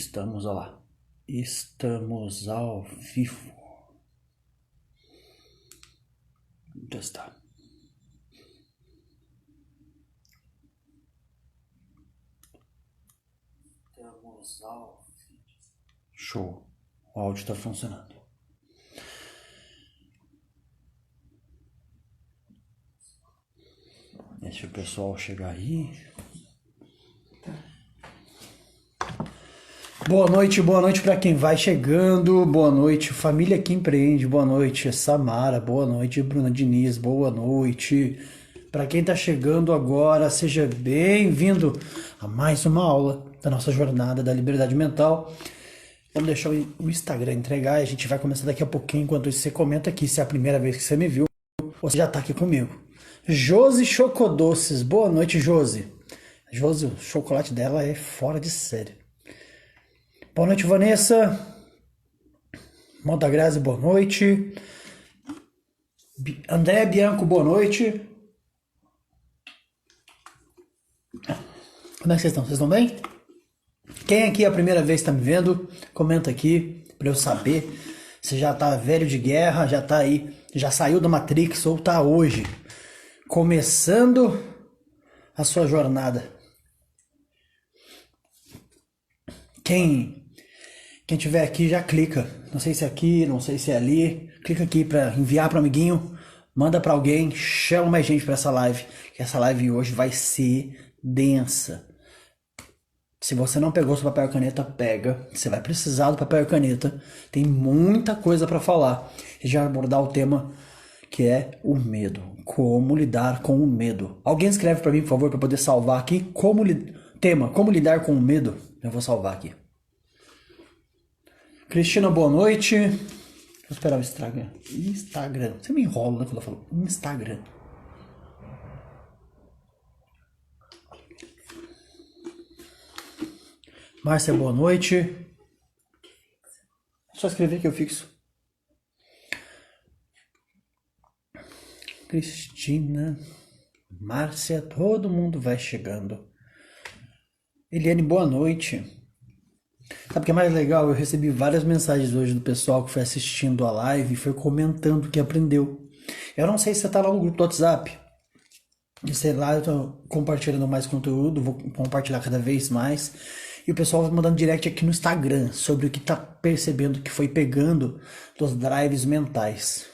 Estamos, ó lá. Estamos ao vivo. Já está. Estamos ao vivo. Show. O áudio está funcionando. Deixa o pessoal chegar aí. Boa noite para quem vai chegando. Boa noite, família que empreende. Boa noite, Samara. Boa noite, Bruna Diniz. Boa noite. Para quem está chegando agora, seja bem-vindo a mais uma aula da nossa jornada da liberdade mental. Vamos deixar o Instagram entregar e a gente vai começar daqui a pouquinho. Enquanto isso, você comenta aqui se é a primeira vez que você me viu ou você já está aqui comigo. Josi Chocodoces. Boa noite, Josi. Josi, o chocolate dela é fora de série. Boa noite, Vanessa. Monta Grazi, boa noite. André Bianco, boa noite. Como é que vocês estão? Vocês estão bem? Quem aqui é a primeira vez que está me vendo, comenta aqui para eu saber se já tá velho de guerra, já tá aí, já saiu da Matrix ou tá hoje começando a sua jornada. Quem tiver aqui já clica. Não sei se é aqui, não sei se é ali. Clica aqui para enviar para o amiguinho. Manda para alguém. Chama mais gente para essa live. Que essa live hoje vai ser densa. Se você não pegou seu papel e caneta, pega. Você vai precisar do papel e caneta. Tem muita coisa para falar. E já abordar o tema que é o medo. Como lidar com o medo. Alguém escreve para mim, por favor, para poder salvar aqui. Tema, como lidar com o medo. Eu vou salvar aqui. Cristina, boa noite. Vou esperar o Instagram. Você me enrola, né, quando eu falo Instagram. Márcia, boa noite. Só escrever que eu fixo. Cristina, Márcia, todo mundo vai chegando. Eliane, boa noite. Sabe o que é mais legal? Eu recebi várias mensagens hoje do pessoal que foi assistindo a live e foi comentando o que aprendeu. Eu não sei se você tá lá no grupo do WhatsApp. Sei lá, eu tô compartilhando mais conteúdo, vou compartilhar cada vez mais. E o pessoal vai mandando direct aqui no Instagram sobre o que tá percebendo que foi pegando dos drives mentais.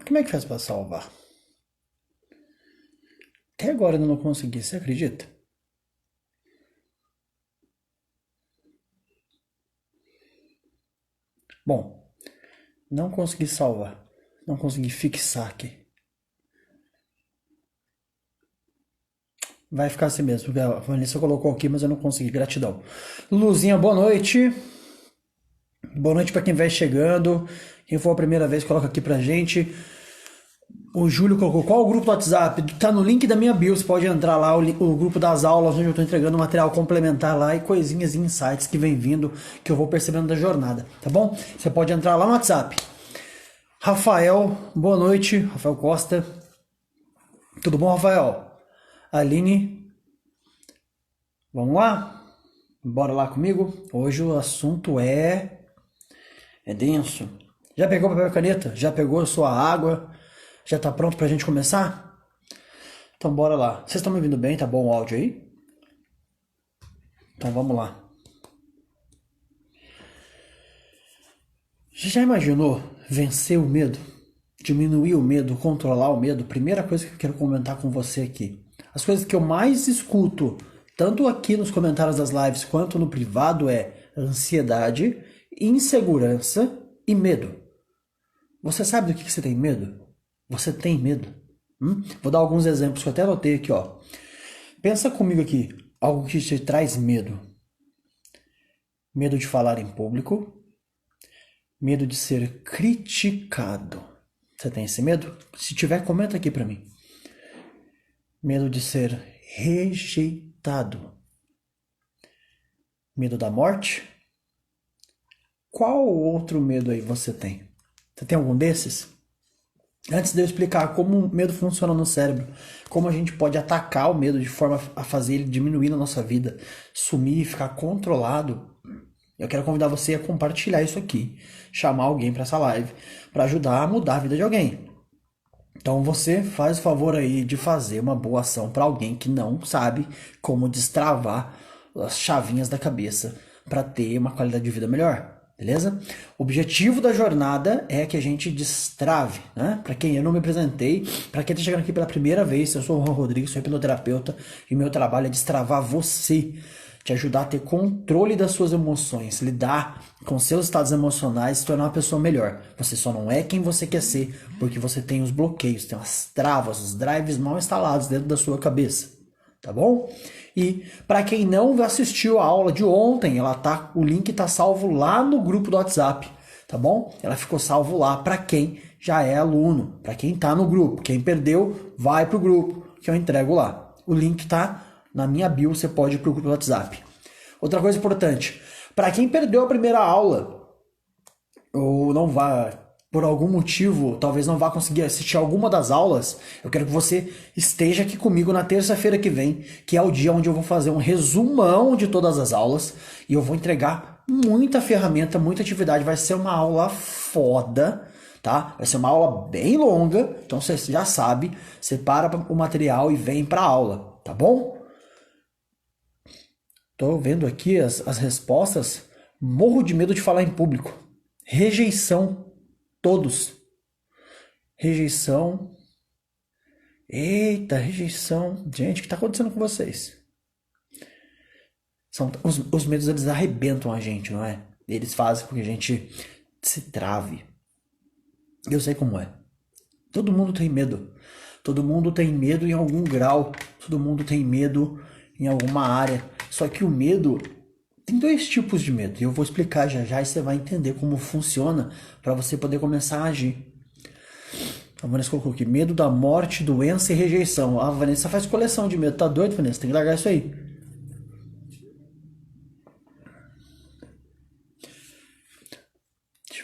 Como é que faz pra salvar? Até agora eu não consegui, você acredita? Bom, não consegui salvar. Não consegui fixar aqui. Vai ficar assim mesmo, porque a Vanessa colocou aqui, mas eu não consegui. Gratidão. Luzinha, boa noite. Boa noite para quem vai chegando. Quem for a primeira vez, coloca aqui pra gente. O Júlio colocou, qual o grupo do WhatsApp? Tá no link da minha bio, você pode entrar lá, o grupo das aulas, onde eu tô entregando material complementar lá e coisinhas e insights que vem vindo, que eu vou percebendo da jornada, tá bom? Você pode entrar lá no WhatsApp. Rafael, boa noite. Rafael Costa. Tudo bom, Rafael? Aline, vamos lá? Bora lá comigo? Hoje o assunto é denso. Já pegou papel e caneta? Já pegou a sua água? Já tá pronto pra gente começar? Então bora lá. Vocês estão me ouvindo bem? Tá bom o áudio aí? Então vamos lá. Você já imaginou vencer o medo? Diminuir o medo, controlar o medo? Primeira coisa que eu quero comentar com você aqui. As coisas que eu mais escuto, tanto aqui nos comentários das lives quanto no privado, é ansiedade, insegurança e medo. Você sabe do que você tem medo? Você tem medo? Vou dar alguns exemplos que eu até anotei aqui, ó. Pensa comigo aqui, algo que te traz medo. Medo de falar em público, medo de ser criticado. Você tem esse medo? Se tiver, comenta aqui pra mim. Medo de ser rejeitado. Medo da morte? Qual outro medo aí você tem? Você tem algum desses? Antes de eu explicar como o medo funciona no cérebro, como a gente pode atacar o medo de forma a fazer ele diminuir na nossa vida, sumir, ficar controlado, eu quero convidar você a compartilhar isso aqui, chamar alguém para essa live, para ajudar a mudar a vida de alguém. Então você faz o favor aí de fazer uma boa ação para alguém que não sabe como destravar as chavinhas da cabeça para ter uma qualidade de vida melhor. Beleza? O objetivo da jornada é que a gente destrave, né? Para quem eu não me apresentei, para quem está chegando aqui pela primeira vez, eu sou o Juan Rodrigues, sou hipnoterapeuta e meu trabalho é destravar você, te ajudar a ter controle das suas emoções, lidar com seus estados emocionais, se tornar uma pessoa melhor. Você só não é quem você quer ser porque você tem os bloqueios, tem as travas, os drives mal instalados dentro da sua cabeça, tá bom? E para quem não assistiu a aula de ontem, o link tá salvo lá no grupo do WhatsApp, tá bom? Ela ficou salvo lá para quem já é aluno, para quem tá no grupo. Quem perdeu, vai pro grupo que eu entrego lá. O link tá na minha bio, você pode ir pro grupo do WhatsApp. Outra coisa importante, para quem perdeu a primeira aula ou não vai, por algum motivo, talvez não vá conseguir assistir alguma das aulas, eu quero que você esteja aqui comigo na terça-feira que vem, que é o dia onde eu vou fazer um resumão de todas as aulas e eu vou entregar muita ferramenta, muita atividade. Vai ser uma aula foda, tá? Vai ser uma aula bem longa, então você já sabe, separa o material e vem pra aula, tá bom? Tô vendo aqui as respostas. Morro de medo de falar em público. Rejeição. Todos. Rejeição. Eita, rejeição. Gente, o que está acontecendo com vocês? Os medos, eles arrebentam a gente, não é? Eles fazem com que a gente se trave. Eu sei como é. Todo mundo tem medo. Todo mundo tem medo em algum grau. Todo mundo tem medo em alguma área. Só que o medo... Tem dois tipos de medo, e eu vou explicar já já e você vai entender como funciona para você poder começar a agir. A Vanessa colocou aqui, medo da morte, doença e rejeição. A Vanessa faz coleção de medo, tá doido, Vanessa? Tem que largar isso aí.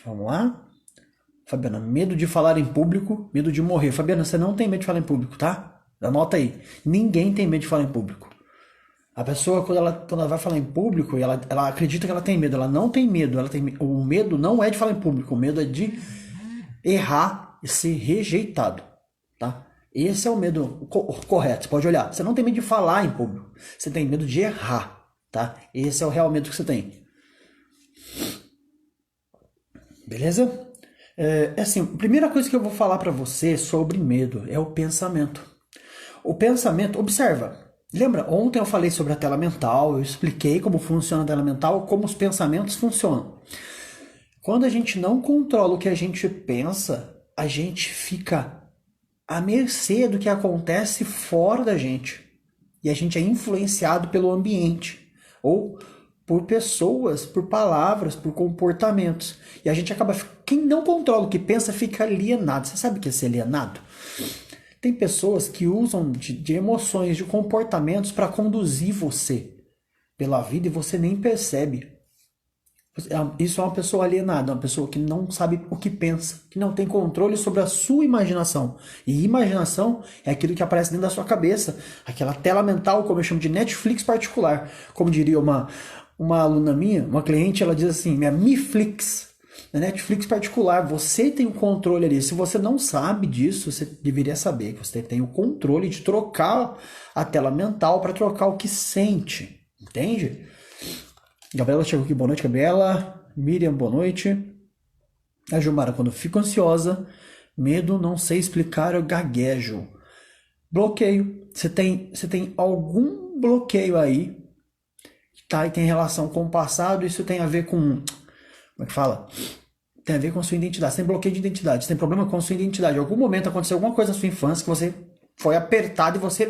Vamos lá. Fabiana, medo de falar em público, medo de morrer. Fabiana, você não tem medo de falar em público, tá? Anota aí. Ninguém tem medo de falar em público. A pessoa, quando ela vai falar em público, ela acredita que ela tem medo. Ela não tem medo. O medo não é de falar em público. O medo é de errar e ser rejeitado. Tá? Esse é o medo correto. Você pode olhar. Você não tem medo de falar em público. Você tem medo de errar. Tá? Esse é o real medo que você tem. Beleza? Assim, a primeira coisa que eu vou falar para você sobre medo é o pensamento. O pensamento, observa. Lembra, ontem eu falei sobre a tela mental, eu expliquei como funciona a tela mental, como os pensamentos funcionam. Quando a gente não controla o que a gente pensa, a gente fica à mercê do que acontece fora da gente. E a gente é influenciado pelo ambiente, ou por pessoas, por palavras, por comportamentos. E a gente acaba... Quem não controla o que pensa fica alienado. Você sabe o que é ser alienado? Tem pessoas que usam de emoções, de comportamentos para conduzir você pela vida e você nem percebe. Isso é uma pessoa alienada, uma pessoa que não sabe o que pensa, que não tem controle sobre a sua imaginação. E imaginação é aquilo que aparece dentro da sua cabeça, aquela tela mental, como eu chamo de Netflix particular. Como diria uma aluna minha, uma cliente, ela diz assim, minha Miflix. Na Netflix particular, você tem o controle ali. Se você não sabe disso, você deveria saber que você tem o controle de trocar a tela mental para trocar o que sente. Entende? Gabriela chegou aqui, boa noite, Gabriela. Miriam, boa noite. A Gilmara, quando fico ansiosa, medo, não sei explicar, eu gaguejo. Bloqueio. Você tem algum bloqueio aí, tá? E tem relação com o passado, isso tem a ver com... Como é que fala? Tem a ver com a sua identidade. Você tem bloqueio de identidade. Você tem problema com a sua identidade. Em algum momento aconteceu alguma coisa na sua infância que você foi apertado e você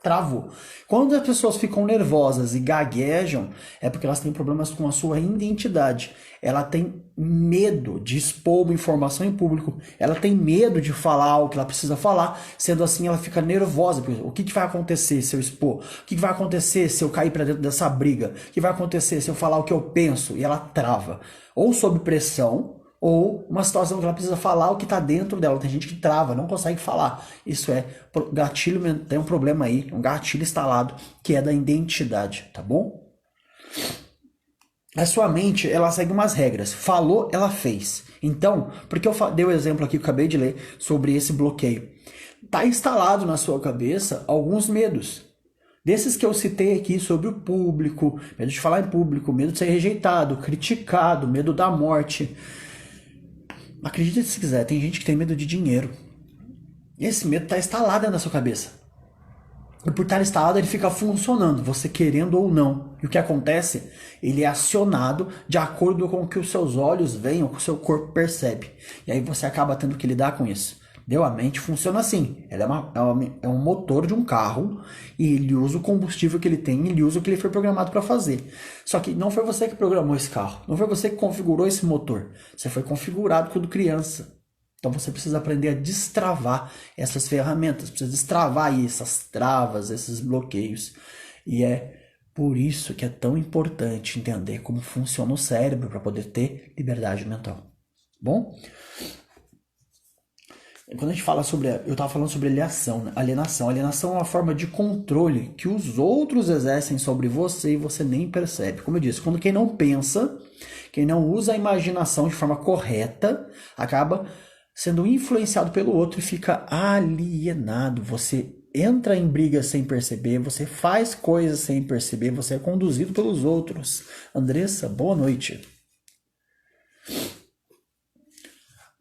travou. Quando as pessoas ficam nervosas e gaguejam, é porque elas têm problemas com a sua identidade. Ela tem medo de expor uma informação em público. Ela tem medo de falar o que ela precisa falar. Sendo assim, ela fica nervosa. O que vai acontecer se eu expor? O que vai acontecer se eu cair para dentro dessa briga? O que vai acontecer se eu falar o que eu penso? E ela trava. Ou sob pressão, ou uma situação que ela precisa falar o que está dentro dela. Tem gente que trava, não consegue falar. Isso é gatilho, tem um problema aí, um gatilho instalado, que é da identidade, tá bom? A sua mente, ela segue umas regras. Falou, ela fez. Então, porque eu dei o exemplo aqui que eu acabei de ler sobre esse bloqueio. Tá instalado na sua cabeça alguns medos. Desses que eu citei aqui sobre o público, medo de falar em público, medo de ser rejeitado, criticado, medo da morte. Acredite se quiser, tem gente que tem medo de dinheiro. Esse medo está instalado na sua cabeça. E por estar instalado, ele fica funcionando, você querendo ou não. E o que acontece? Ele é acionado de acordo com o que os seus olhos veem ou que o seu corpo percebe. E aí você acaba tendo que lidar com isso. A mente funciona assim. Ela é um motor de um carro e ele usa o combustível que ele tem, ele usa o que ele foi programado para fazer. Só que não foi você que programou esse carro, não foi você que configurou esse motor. Você foi configurado quando criança. Então você precisa aprender a destravar essas ferramentas, precisa destravar aí essas travas, esses bloqueios. E é por isso que é tão importante entender como funciona o cérebro para poder ter liberdade mental. Bom? Quando a gente fala sobre, eu estava falando sobre alienação, né? Alienação é uma forma de controle que os outros exercem sobre você e você nem percebe. Como eu disse, quando quem não pensa, quem não usa a imaginação de forma correta, acaba sendo influenciado pelo outro e fica alienado. Você entra em brigas sem perceber, você faz coisas sem perceber, você é conduzido pelos outros. Andressa, boa noite.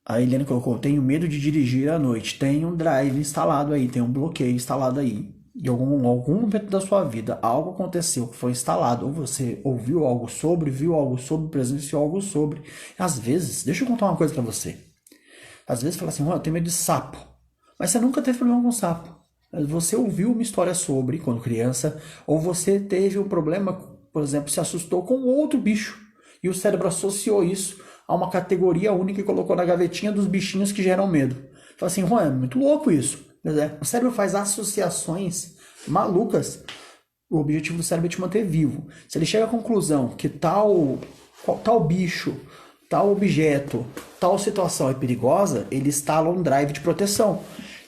A Helena colocou, tenho medo de dirigir à noite. Tem um drive instalado aí, tem um bloqueio instalado aí. Em algum momento da sua vida, algo aconteceu que foi instalado, ou você ouviu algo sobre, viu algo sobre, presenciou algo sobre. Às vezes, deixa eu contar uma coisa pra você. Às vezes fala assim, eu tenho medo de sapo. Mas você nunca teve problema com sapo. Você ouviu uma história sobre quando criança, ou você teve um problema, por exemplo, se assustou com outro bicho. E o cérebro associou isso a uma categoria única e colocou na gavetinha dos bichinhos que geram medo. Fala assim, é muito louco isso. O cérebro faz associações malucas. O objetivo do cérebro é te manter vivo. Se ele chega à conclusão que tal bicho, tal objeto, tal situação é perigosa, ele instala um drive de proteção.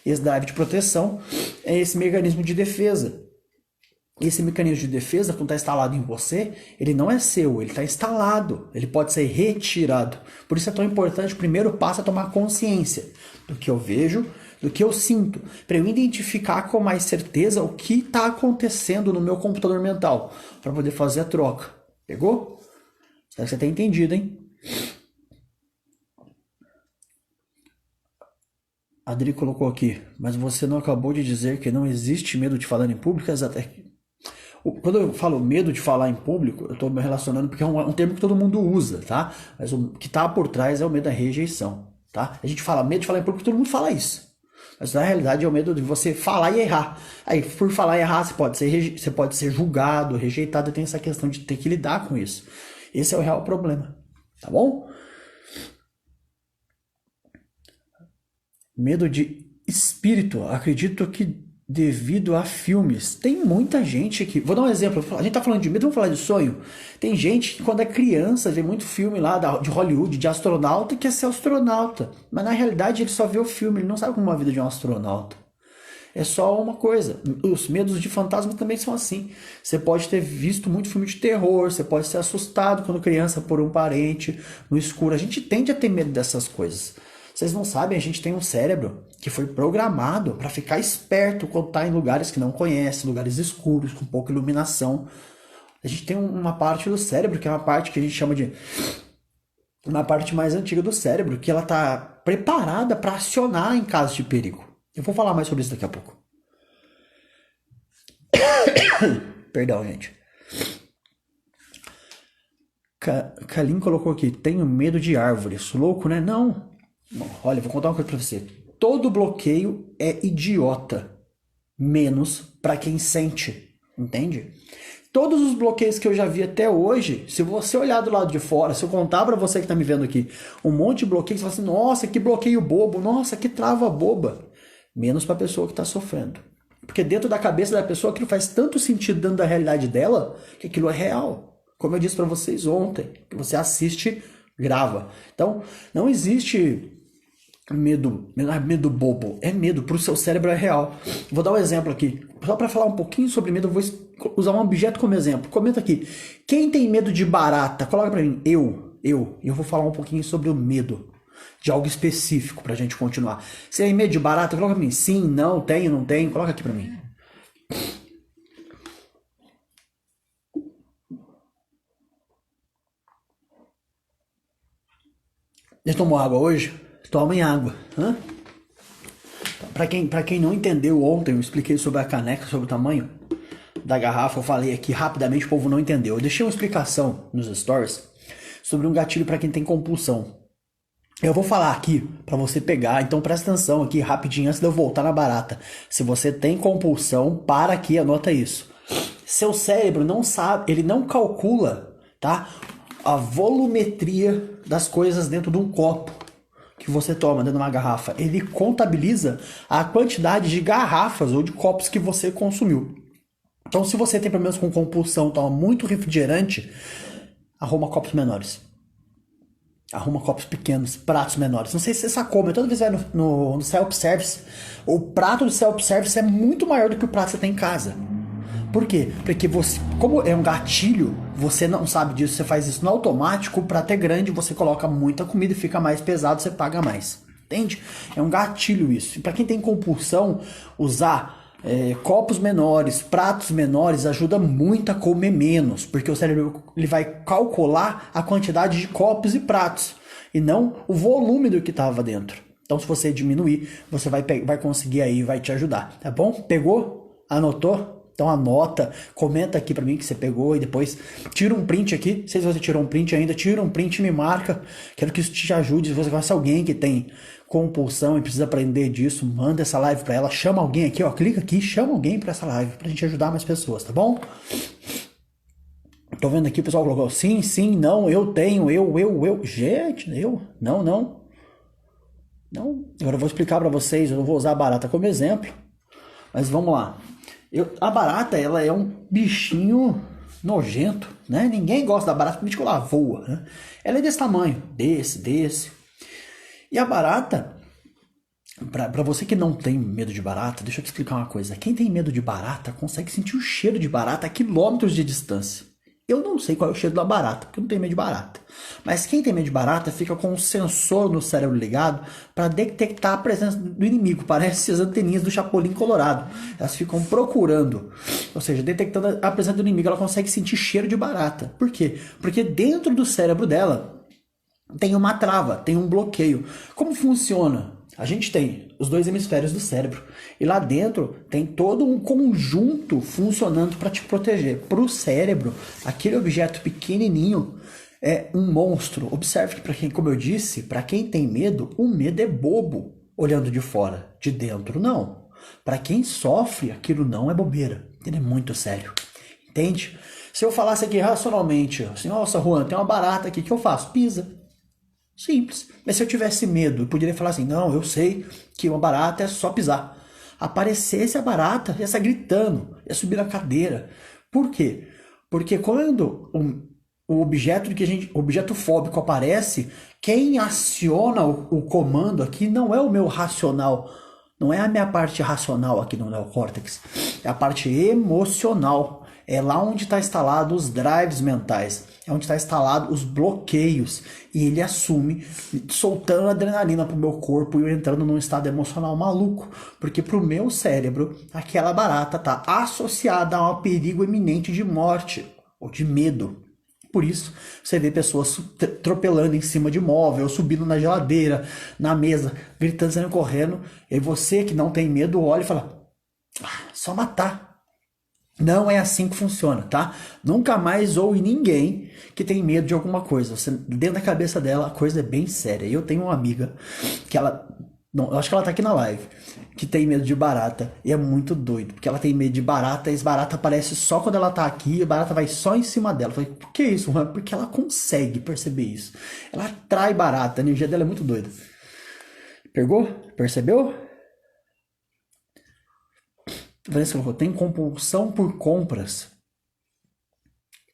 Esse drive de proteção é esse mecanismo de defesa. Esse mecanismo de defesa, quando está instalado em você, ele não é seu, ele está instalado, ele pode ser retirado. Por isso é tão importante, o primeiro passo é tomar consciência do que eu vejo, do que eu sinto, para eu identificar com mais certeza o que está acontecendo no meu computador mental, para poder fazer a troca. Pegou? Espero que você tenha entendido, hein? A Adri colocou aqui, mas você não acabou de dizer que não existe medo de falar em público? Quando eu falo medo de falar em público, eu estou me relacionando porque é um termo que todo mundo usa, tá? Mas o que está por trás é o medo da rejeição, tá? A gente fala medo de falar em público, todo mundo fala isso. Mas na realidade é o medo de você falar e errar. Aí, por falar e errar, você pode ser julgado, rejeitado, e tem essa questão de ter que lidar com isso. Esse é o real problema, tá bom? Medo de espírito. Acredito que devido a filmes. Tem muita gente que... Vou dar um exemplo. A gente tá falando de medo, vamos falar de sonho. Tem gente que quando é criança vê muito filme lá de Hollywood, de astronauta, e quer ser astronauta. Mas na realidade ele só vê o filme, ele não sabe como é a vida de um astronauta. É só uma coisa. Os medos de fantasma também são assim. Você pode ter visto muito filme de terror, você pode ser assustado quando criança por um parente no escuro. A gente tende a ter medo dessas coisas. Vocês não sabem, a gente tem um cérebro que foi programado para ficar esperto quando está em lugares que não conhece, lugares escuros, com pouca iluminação. A gente tem uma parte do cérebro, que é uma parte que a gente chama de... uma parte mais antiga do cérebro, que ela está preparada para acionar em caso de perigo. Eu vou falar mais sobre isso daqui a pouco. Perdão, gente. Kalim colocou aqui, tenho medo de árvores. Louco, né? Não. Olha, vou contar uma coisa pra você. Todo bloqueio é idiota, menos pra quem sente, entende? Todos os bloqueios que eu já vi até hoje, se você olhar do lado de fora, se eu contar pra você que tá me vendo aqui, um monte de bloqueios, você fala assim, nossa, que bloqueio bobo, nossa, que trava boba. Menos pra pessoa que tá sofrendo. Porque dentro da cabeça da pessoa aquilo faz tanto sentido dentro da realidade dela, que aquilo é real. Como eu disse pra vocês ontem, que você assiste Grava. Então, não existe medo, não é medo bobo, é medo, pro seu cérebro é real. Vou dar um exemplo aqui. Só para falar um pouquinho sobre medo, eu vou usar um objeto como exemplo. Comenta aqui. Quem tem medo de barata? Coloca para mim. Eu vou falar um pouquinho sobre o medo de algo específico pra gente continuar. Você tem medo de barata? Coloca pra mim. Sim, não, tenho, não tenho. Coloca aqui pra mim. Já tomou água hoje? Tomem água. Hã? Pra quem não entendeu ontem, eu expliquei sobre a caneca, sobre o tamanho da garrafa. Eu falei aqui rapidamente, o povo não entendeu. Eu deixei uma explicação nos stories sobre um gatilho para quem tem compulsão. Eu vou falar aqui para você pegar, então presta atenção aqui rapidinho antes de eu voltar na barata. Se você tem compulsão, para aqui, anota isso. Seu cérebro não sabe, ele não calcula, tá? A volumetria das coisas dentro de um copo que você toma dentro de uma garrafa. Ele contabiliza a quantidade de garrafas ou de copos que você consumiu. Então, se você tem problemas com compulsão, toma muito refrigerante, arruma copos menores. Arruma copos pequenos, pratos menores. Não sei se você sacou, mas toda vez que vai no self-service, o prato do self-service é muito maior do que o prato que você tem em casa. Por quê? Porque você, como é um gatilho, você não sabe disso, você faz isso no automático, o prato é grande, você coloca muita comida e fica mais pesado, você paga mais. Entende? É um gatilho isso. E para quem tem compulsão, usar copos menores, pratos menores ajuda muito a comer menos, porque o cérebro ele vai calcular a quantidade de copos e pratos e não o volume do que estava dentro. Então, se você diminuir, você vai conseguir aí, vai te ajudar, tá bom? Pegou? Anotou? Então anota, comenta aqui pra mim que você pegou e depois tira um print aqui. Não sei se você tirou um print ainda, tira um print e me marca. Quero que isso te ajude. Se você conhece alguém que tem compulsão e precisa aprender disso, manda essa live pra ela, chama alguém aqui, ó, clica aqui, chama alguém pra essa live, pra gente ajudar mais pessoas, tá bom? Tô vendo aqui o pessoal colocou sim, sim, não, eu tenho, eu. Gente, eu? Não, não. Não. Agora eu vou explicar pra vocês, eu não vou usar a barata como exemplo, mas vamos lá. A barata, ela é um bichinho nojento, né? Ninguém gosta da barata porque ela voa, né? Ela é desse tamanho, desse. E a barata, pra você que não tem medo de barata, deixa eu te explicar uma coisa. Quem tem medo de barata consegue sentir o cheiro de barata a quilômetros de distância. Eu não sei qual é o cheiro da barata, porque eu não tenho medo de barata. Mas quem tem medo de barata fica com um sensor no cérebro ligado para detectar a presença do inimigo. Parece as anteninhas do Chapolin Colorado. Elas ficam procurando, ou seja, detectando a presença do inimigo. Ela consegue sentir cheiro de barata. Por quê? Porque dentro do cérebro dela tem uma trava, tem um bloqueio. Como funciona? A gente tem os dois hemisférios do cérebro e lá dentro tem todo um conjunto funcionando para te proteger. Para o cérebro, aquele objeto pequenininho é um monstro. Observe que, para quem, como eu disse, para quem tem medo, o medo é bobo olhando de fora, de dentro não. Para quem sofre, aquilo não é bobeira, ele é muito sério. Entende? Se eu falasse aqui racionalmente, assim, nossa, Juan, tem uma barata aqui, o que eu faço? Pisa. Simples. Mas se eu tivesse medo, eu poderia falar assim, não, eu sei que uma barata é só pisar. Aparecesse a barata, ia sair gritando, ia subir na cadeira. Por quê? Porque quando o objeto o objeto fóbico aparece, quem aciona o comando aqui não é o meu racional, não é a minha parte racional aqui no neocórtex, é a parte emocional. É lá onde está instalado os drives mentais, é onde está instalado os bloqueios e ele assume soltando adrenalina pro meu corpo e eu entrando num estado emocional maluco, porque pro meu cérebro aquela barata tá associada a um perigo iminente de morte ou de medo. Por isso, você vê pessoas atropelando em cima de móvel, subindo na geladeira, na mesa, gritando, saindo correndo. E você que não tem medo olha e fala: só matar. Não é assim que funciona, tá? Nunca mais ouve ninguém que tem medo de alguma coisa. Você, dentro da cabeça dela, a coisa é bem séria. Eu tenho uma amiga que ela... Não, eu acho que ela tá aqui na live. Que tem medo de barata. E é muito doido. Porque ela tem medo de barata e as barata aparece só quando ela tá aqui. E a barata vai só em cima dela. Eu falei, por que isso, Juan? Porque ela consegue perceber isso. Ela atrai barata. A energia dela é muito doida. Pegou? Percebeu? Vanessa colocou, tem compulsão por compras.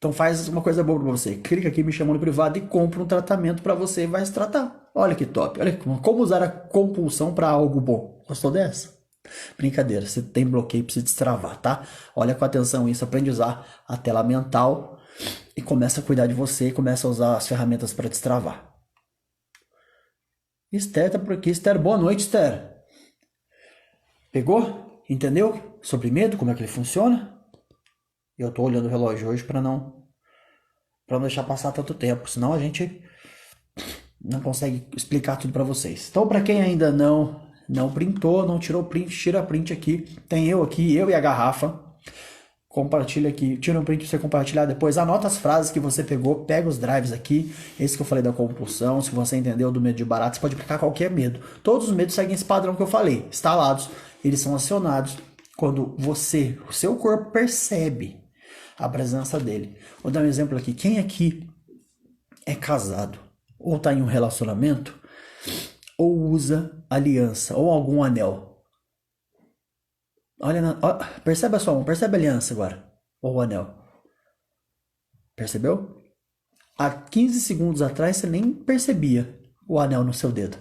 Então faz uma coisa boa pra você. Clica aqui, me chama no privado e compra um tratamento pra você e vai se tratar. Olha que top. Olha como usar a compulsão pra algo bom. Gostou dessa? Brincadeira, você tem bloqueio, precisa destravar, tá? Olha com atenção isso, aprende a usar a tela mental e começa a cuidar de você e começa a usar as ferramentas para destravar. Esther tá por aqui. Esther, boa noite, Esther. Pegou? Entendeu? Sobre medo, como é que ele funciona? Eu tô olhando o relógio hoje para não deixar passar tanto tempo, senão a gente não consegue explicar tudo para vocês. Então, para quem ainda não printou, não tirou print, tira print aqui. Tem eu aqui, eu e a garrafa. Compartilha aqui, tira um print para você compartilhar depois. Anota as frases que você pegou, pega os drives aqui. Esse que eu falei da compulsão, se você entendeu do medo de barato, você pode aplicar qualquer medo. Todos os medos seguem esse padrão que eu falei, instalados. Eles são acionados quando o seu corpo percebe a presença dele. Vou dar um exemplo aqui. Quem aqui é casado ou está em um relacionamento ou usa aliança ou algum anel? Olha, percebe a sua mão, percebe a aliança agora, ou o anel. Percebeu? Há 15 segundos atrás você nem percebia o anel no seu dedo.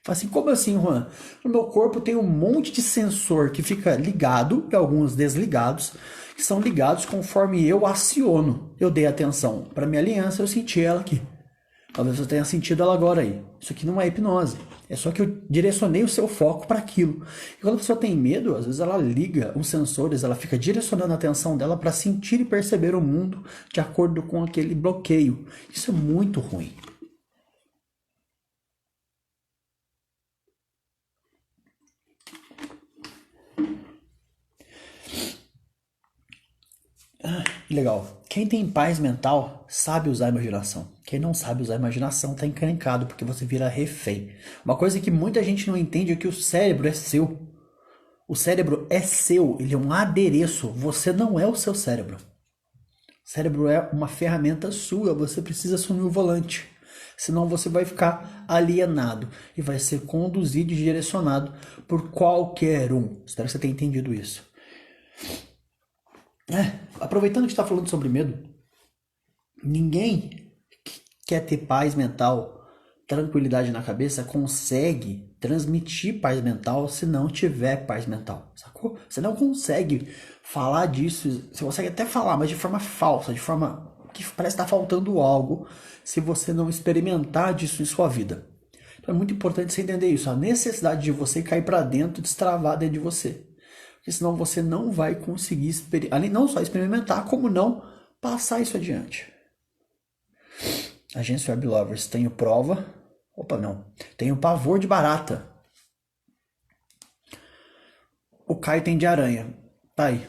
Fala assim, como assim, Juan? No meu corpo tem um monte de sensor que fica ligado e alguns desligados, que são ligados conforme eu aciono. Eu dei atenção para minha aliança, eu senti ela aqui. Talvez você tenha sentido ela agora aí. Isso aqui não é hipnose. É só que eu direcionei o seu foco para aquilo. E quando a pessoa tem medo, às vezes ela liga os sensores, ela fica direcionando a atenção dela para sentir e perceber o mundo de acordo com aquele bloqueio. Isso é muito ruim. Legal. Quem tem paz mental sabe usar a imaginação. Quem não sabe usar a imaginação tá encrencado porque você vira refém. Uma coisa que muita gente não entende é que o cérebro é seu. O cérebro é seu, ele é um adereço. Você não é o seu cérebro. O cérebro é uma ferramenta sua, você precisa assumir o volante. Senão você vai ficar alienado e vai ser conduzido e direcionado por qualquer um. Espero que você tenha entendido isso. Aproveitando que está falando sobre medo, ninguém que quer ter paz mental, tranquilidade na cabeça, consegue transmitir paz mental se não tiver paz mental, sacou? Você não consegue falar disso, você consegue até falar, mas de forma falsa, de forma que parece estar faltando algo, se você não experimentar disso em sua vida. Então é muito importante você entender isso, a necessidade de você cair para dentro, destravar dentro de você. Porque senão você não vai conseguir, não só experimentar, como não passar isso adiante. Agência Web Lovers, tenho prova. Opa, não. Tenho pavor de barata. O Caio tem de aranha. Tá aí.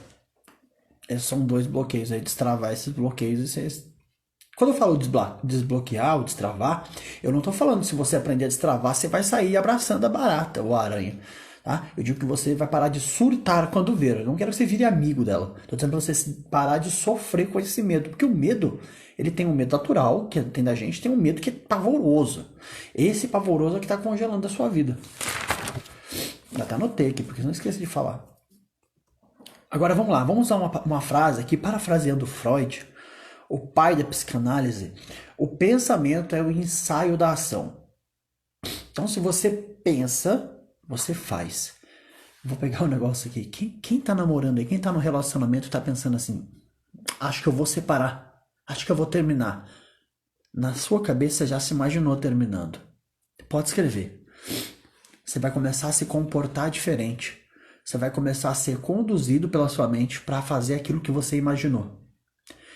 Esses são 2 bloqueios aí, destravar esses bloqueios. Quando eu falo desbloquear ou destravar, eu não tô falando se você aprender a destravar, você vai sair abraçando a barata ou a aranha. Tá? Eu digo que você vai parar de surtar quando ver. Eu não quero que você vire amigo dela. Estou dizendo para você parar de sofrer com esse medo. Porque o medo, ele tem um medo natural, que tem da gente, tem um medo que é pavoroso. Esse pavoroso é que está congelando a sua vida. Já até anotei aqui, porque não esqueça de falar. Agora vamos lá, vamos usar uma frase aqui, parafraseando Freud, o pai da psicanálise. O pensamento é o ensaio da ação. Então se você pensa, você faz. Vou pegar um negócio aqui. Quem tá namorando aí, quem tá no relacionamento tá pensando assim, acho que eu vou separar, acho que eu vou terminar. Na sua cabeça já se imaginou terminando. Pode escrever. Você vai começar a se comportar diferente. Você vai começar a ser conduzido pela sua mente para fazer aquilo que você imaginou.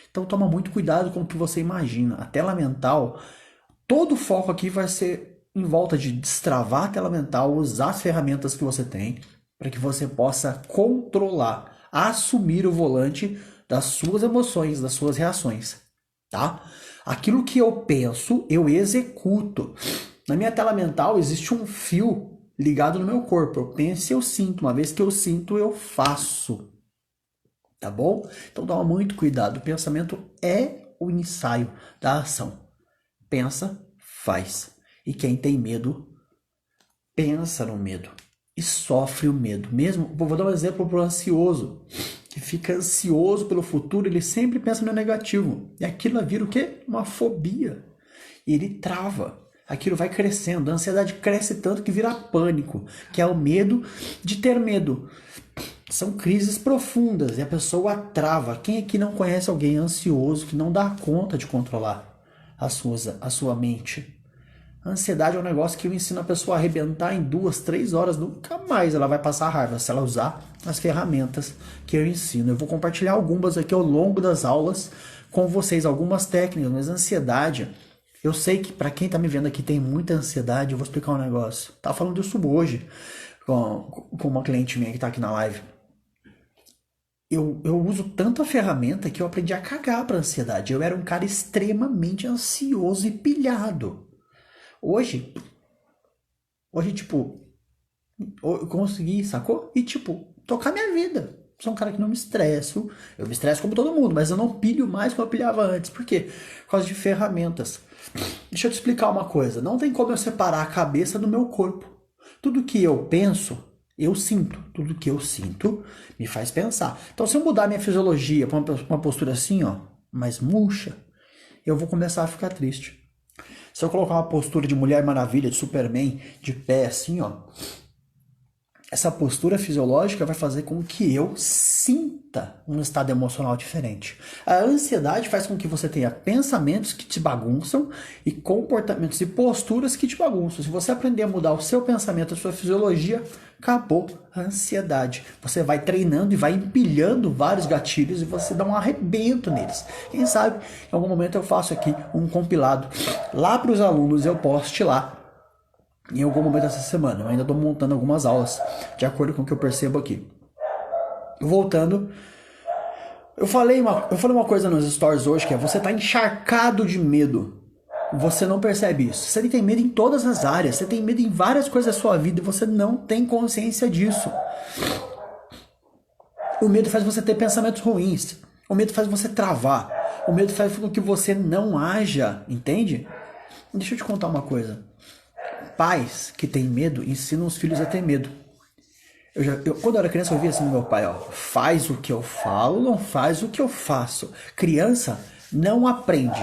Então toma muito cuidado com o que você imagina. A tela mental, todo o foco aqui vai ser em volta de destravar a tela mental, usar as ferramentas que você tem para que você possa controlar, assumir o volante das suas emoções, das suas reações, tá? Aquilo que eu penso, eu executo. Na minha tela mental existe um fio ligado no meu corpo. Eu penso e eu sinto. Uma vez que eu sinto, eu faço. Tá bom? Então toma muito cuidado. O pensamento é o ensaio da ação. Pensa, faz. E quem tem medo, pensa no medo e sofre o medo. Mesmo, vou dar um exemplo para o ansioso. que fica ansioso pelo futuro, ele sempre pensa no negativo. E aquilo vira o quê? Uma fobia. E ele trava. Aquilo vai crescendo. A ansiedade cresce tanto que vira pânico, que é o medo de ter medo. São crises profundas e a pessoa trava. Quem aqui não conhece alguém ansioso que não dá conta de controlar a sua mente? A ansiedade é um negócio que eu ensino a pessoa a arrebentar em 2, 3 horas. Nunca mais ela vai passar raiva se ela usar as ferramentas que eu ensino. Eu vou compartilhar algumas aqui ao longo das aulas com vocês, algumas técnicas, mas a ansiedade... Eu sei que para quem tá me vendo aqui tem muita ansiedade, eu vou explicar um negócio. Tava falando disso hoje com uma cliente minha que tá aqui na live. Eu uso tanto a ferramenta que eu aprendi a cagar pra ansiedade. Eu era um cara extremamente ansioso e pilhado. Hoje, tipo, eu consegui, sacou? E, tipo, tocar minha vida. Sou um cara que não me estresso. Eu me estresso como todo mundo, mas eu não pilho mais como eu pilhava antes. Por quê? Por causa de ferramentas. Deixa eu te explicar uma coisa. Não tem como eu separar a cabeça do meu corpo. Tudo que eu penso, eu sinto. Tudo que eu sinto me faz pensar. Então, se eu mudar minha fisiologia para uma postura assim, ó, mais murcha, eu vou começar a ficar triste. Se eu colocar uma postura de Mulher Maravilha, de Superman, de pé assim, ó, essa postura fisiológica vai fazer com que eu sinta um estado emocional diferente. A ansiedade faz com que você tenha pensamentos que te bagunçam e comportamentos e posturas que te bagunçam. Se você aprender a mudar o seu pensamento, a sua fisiologia, acabou a ansiedade. Você vai treinando e vai empilhando vários gatilhos e você dá um arrebento neles. Quem sabe, em algum momento eu faço aqui um compilado lá para os alunos, eu poste lá em algum momento dessa semana. Eu ainda estou montando algumas aulas de acordo com o que eu percebo aqui. Voltando, eu falei uma coisa nos stories hoje, que é: você está encharcado de medo. Você não percebe isso. Você tem medo em todas as áreas. Você tem medo em várias coisas da sua vida e você não tem consciência disso. O medo faz você ter pensamentos ruins. O medo faz você travar. O medo faz com que você não haja, entende? Deixa eu te contar uma coisa. Pais que têm medo ensinam os filhos a ter medo. Quando eu era criança, eu via assim no meu pai, ó: faz o que eu falo, não faz o que eu faço. Criança não aprende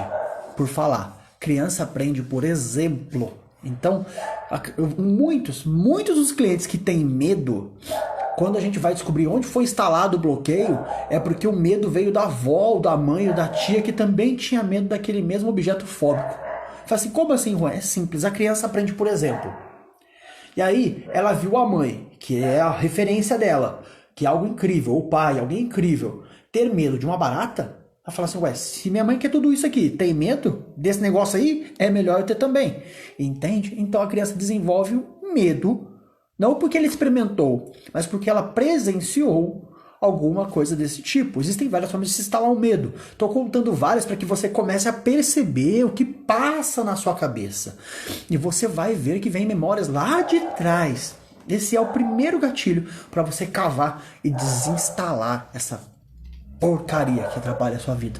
por falar. Criança aprende por exemplo. Então, muitos dos clientes que têm medo, quando a gente vai descobrir onde foi instalado o bloqueio, é porque o medo veio da avó, ou da mãe, ou da tia, que também tinha medo daquele mesmo objeto fóbico. Fala assim: como assim, Juan? É simples, a criança aprende por exemplo. E aí, ela viu a mãe, que é a referência dela, que é algo incrível, ou o pai, alguém incrível, ter medo de uma barata. Ela fala assim: ué, se minha mãe quer tudo isso aqui, tem medo desse negócio aí, é melhor eu ter também. Entende? Então a criança desenvolve o medo, não porque ele experimentou, mas porque ela presenciou alguma coisa desse tipo. Existem várias formas de se instalar o medo. Estou contando várias para que você comece a perceber o que passa na sua cabeça. E você vai ver que vem memórias lá de trás. Esse é o primeiro gatilho para você cavar e desinstalar essa porcaria que atrapalha a sua vida.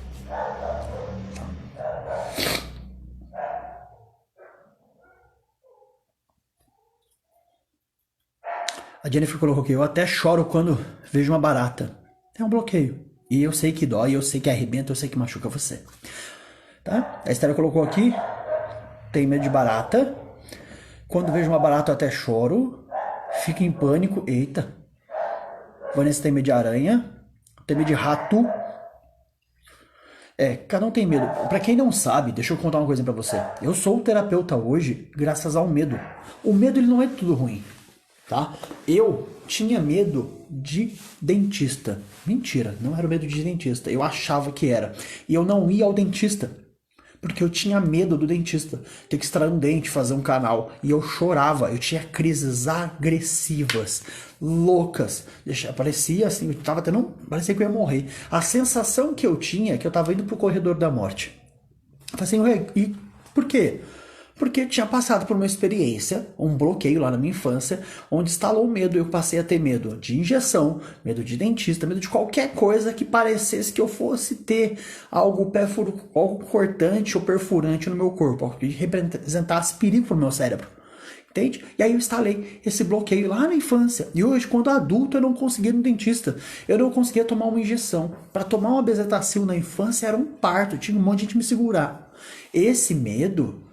A Jennifer colocou aqui: eu até choro quando vejo uma barata. É um bloqueio. E eu sei que dói, eu sei que arrebenta, eu sei que machuca você. Tá? A Estela colocou aqui: tem medo de barata. Quando vejo uma barata eu até choro. Fico em pânico. Eita. Vanessa tem medo de aranha. Tem medo de rato. Cada um tem medo. Pra quem não sabe, deixa eu contar uma coisa pra você. Eu sou terapeuta hoje graças ao medo. O medo, ele não é tudo ruim, tá? Eu tinha medo de dentista. Mentira, não era o medo de dentista. Eu achava que era. E eu não ia ao dentista, porque eu tinha medo do dentista. Ter que extrair um dente, fazer um canal. E eu chorava. Eu tinha crises agressivas, loucas. Parecia assim, parecia que eu ia morrer. A sensação que eu tinha é que eu estava indo pro corredor da morte. Eu falei assim: e por quê? Porque eu tinha passado por uma experiência, um bloqueio lá na minha infância, onde instalou o medo. Eu passei a ter medo de injeção, medo de dentista, medo de qualquer coisa que parecesse que eu fosse ter algo cortante ou perfurante no meu corpo, algo que representasse perigo para o meu cérebro. Entende? E aí eu instalei esse bloqueio lá na infância. E hoje, quando adulto, eu não conseguia ir no dentista. Eu não conseguia tomar uma injeção. Para tomar uma bezetacil na infância era um parto. Tinha um monte de gente me segurar. Esse medo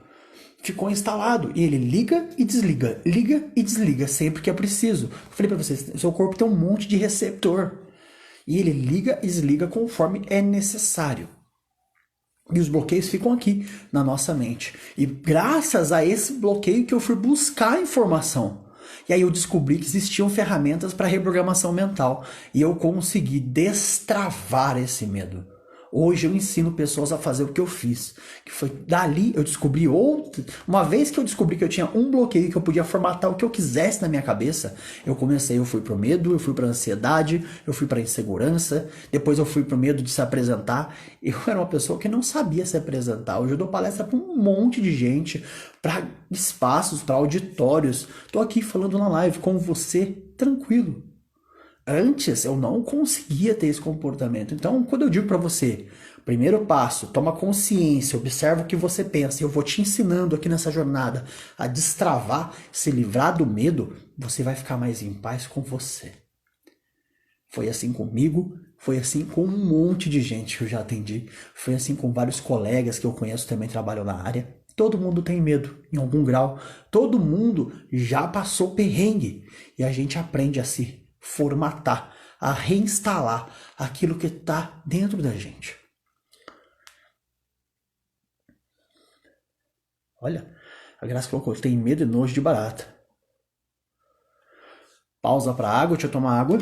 ficou instalado. E ele liga e desliga sempre que é preciso. Eu falei para vocês, seu corpo tem um monte de receptor. E ele liga e desliga conforme é necessário. E os bloqueios ficam aqui na nossa mente. E graças a esse bloqueio que eu fui buscar informação. E aí eu descobri que existiam ferramentas para reprogramação mental. E eu consegui destravar esse medo. Hoje eu ensino pessoas a fazer o que eu fiz. Que foi dali eu descobri outro. Uma vez que eu descobri que eu tinha um bloqueio, que eu podia formatar o que eu quisesse na minha cabeça, eu fui pro medo, eu fui pra ansiedade, eu fui pra insegurança, depois eu fui pro medo de se apresentar. Eu era uma pessoa que não sabia se apresentar. Hoje eu dou palestra para um monte de gente, para espaços, para auditórios. Tô aqui falando na live com você, tranquilo. Antes eu não conseguia ter esse comportamento. Então, quando eu digo para você, primeiro passo, toma consciência, observa o que você pensa. Eu vou te ensinando aqui nessa jornada a destravar, se livrar do medo, você vai ficar mais em paz com você. Foi assim comigo, foi assim com um monte de gente que eu já atendi, foi assim com vários colegas que eu conheço que também trabalham na área. Todo mundo tem medo, em algum grau. Todo mundo já passou perrengue. E a gente aprende a se formatar, a reinstalar aquilo que está dentro da gente. Olha, a Graça colocou, tem medo e nojo de barata. Pausa para água, deixa eu tomar água.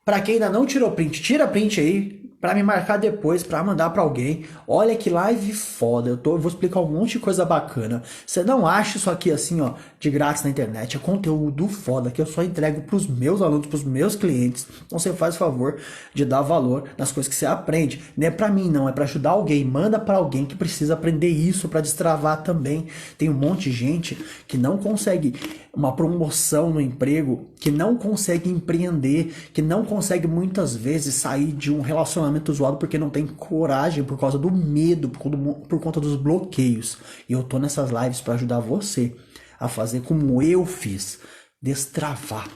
Para quem ainda não tirou print, tira print aí para me marcar depois, para mandar para alguém. Olha que live foda, eu vou explicar um monte de coisa bacana. Você não acha isso aqui assim, ó, de grátis na internet, é conteúdo foda que eu só entrego pros meus alunos, pros meus clientes. Então você faz o favor de dar valor nas coisas que você aprende. Não é para mim não, é para ajudar alguém. Manda para alguém que precisa aprender isso para destravar também. Tem um monte de gente que não consegue uma promoção no emprego, que não consegue empreender, que não consegue muitas vezes sair de um relacionamento zoado porque não tem coragem por causa do medo, por conta dos bloqueios. E eu tô nessas lives para ajudar você a fazer como eu fiz, destravar.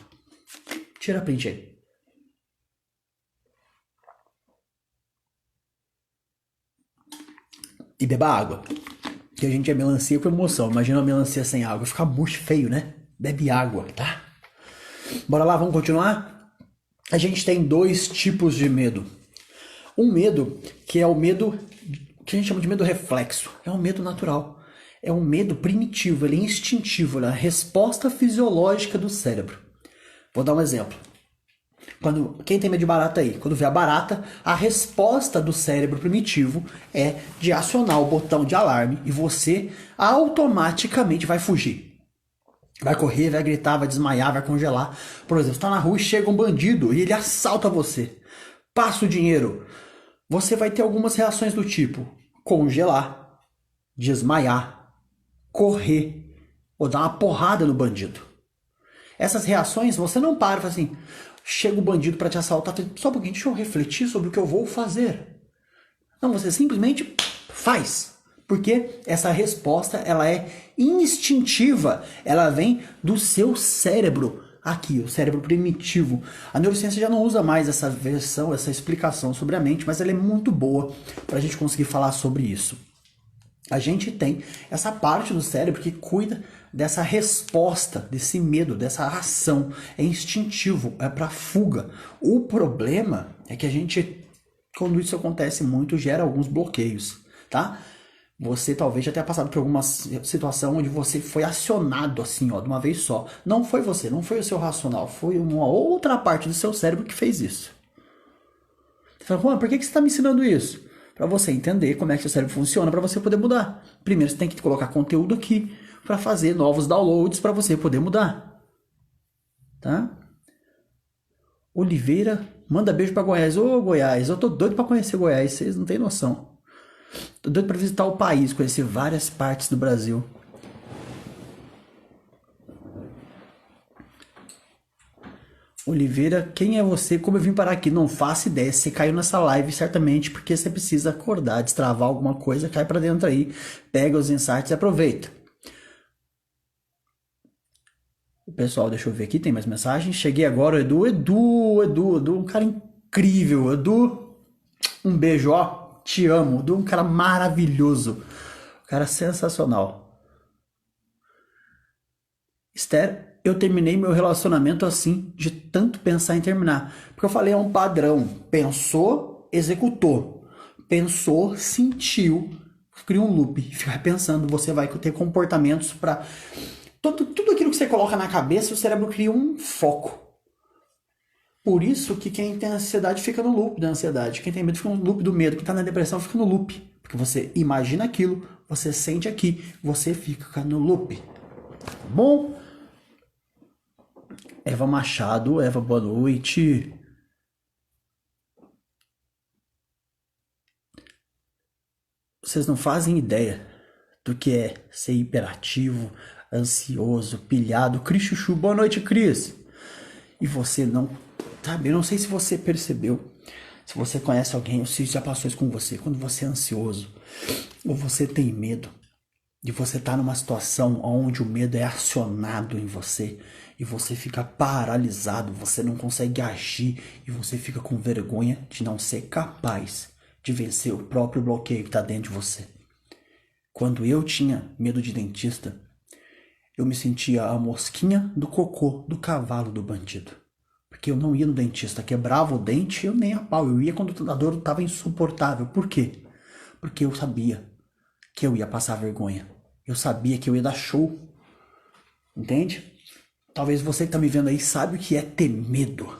Tira a print aí. E beba água. Que a gente é melancia com emoção. Imagina uma melancia sem água. Fica murcho, feio, né? Bebe água, tá? Bora lá, vamos continuar? A gente tem dois tipos de medo. Um medo que é o medo que a gente chama de medo reflexo. É um medo natural. É um medo primitivo, ele é instintivo, ele é a resposta fisiológica do cérebro. Vou dar um exemplo. Quem tem medo de barata aí? Quando vê a barata, a resposta do cérebro primitivo é de acionar o botão de alarme e você automaticamente vai fugir. Vai correr, vai gritar, vai desmaiar, vai congelar. Por exemplo, você está na rua e chega um bandido e ele assalta você. Passa o dinheiro. Você vai ter algumas reações do tipo congelar, desmaiar, correr ou dar uma porrada no bandido. Essas reações você não para e fala assim, chega o bandido para te assaltar, só um pouquinho, deixa eu refletir sobre o que eu vou fazer. Não, você simplesmente faz. Porque essa resposta ela é instintiva, ela vem do seu cérebro aqui, o cérebro primitivo. A neurociência já não usa mais essa versão, essa explicação sobre a mente, mas ela é muito boa para a gente conseguir falar sobre isso. A gente tem essa parte do cérebro que cuida dessa resposta, desse medo, dessa ação. É instintivo, é para fuga. O problema é que a gente, quando isso acontece muito, gera alguns bloqueios, tá? Você talvez já tenha passado por alguma situação onde você foi acionado assim, ó, de uma vez só. Não foi você, não foi o seu racional, foi uma outra parte do seu cérebro que fez isso. Você fala, Juan, por que você está me ensinando isso? Para você entender como é que seu cérebro funciona, para você poder mudar. Primeiro você tem que colocar conteúdo aqui para fazer novos downloads para você poder mudar. Tá? Oliveira, manda beijo para Goiás. Ô Goiás, eu tô doido para conhecer Goiás, vocês não têm noção. Tô doido para visitar o país, conhecer várias partes do Brasil. Oliveira, quem é você? Como eu vim parar aqui? Não faço ideia. Você caiu nessa live certamente porque você precisa acordar, destravar alguma coisa, cai para dentro aí, pega os insights e aproveita. O pessoal, deixa eu ver aqui, tem mais mensagens. Cheguei agora, Edu, um cara incrível. Edu, um beijo, ó. Te amo. Edu, um cara maravilhoso. Um cara sensacional. Esther, eu terminei meu relacionamento assim, de tanto pensar em terminar. Porque eu falei, é um padrão. Pensou, executou. Pensou, sentiu, cria um loop. Fica pensando, você vai ter comportamentos para tudo aquilo que você coloca na cabeça, o cérebro cria um foco. Por isso que quem tem ansiedade fica no loop da ansiedade. Quem tem medo fica no loop do medo. Quem tá na depressão fica no loop. Porque você imagina aquilo, você sente aqui, você fica no loop. Tá bom? Eva Machado, Eva, boa noite. Vocês não fazem ideia do que é ser hiperativo, ansioso, pilhado. Cris Chuchu, boa noite, Cris. E você não, sabe, eu não sei se você percebeu, se você conhece alguém, ou se já passou isso com você, quando você é ansioso, ou você tem medo, de você estar numa situação onde o medo é acionado em você, e você fica paralisado, você não consegue agir, e você fica com vergonha de não ser capaz de vencer o próprio bloqueio que está dentro de você. Quando eu tinha medo de dentista, eu me sentia a mosquinha do cocô do cavalo do bandido. Porque eu não ia no dentista, quebrava o dente, eu nem a pau. Eu ia quando a dor estava insuportável. Por quê? Porque eu sabia que eu ia passar vergonha. Eu sabia que eu ia dar show. Entende? Talvez você que está me vendo aí sabe o que é ter medo,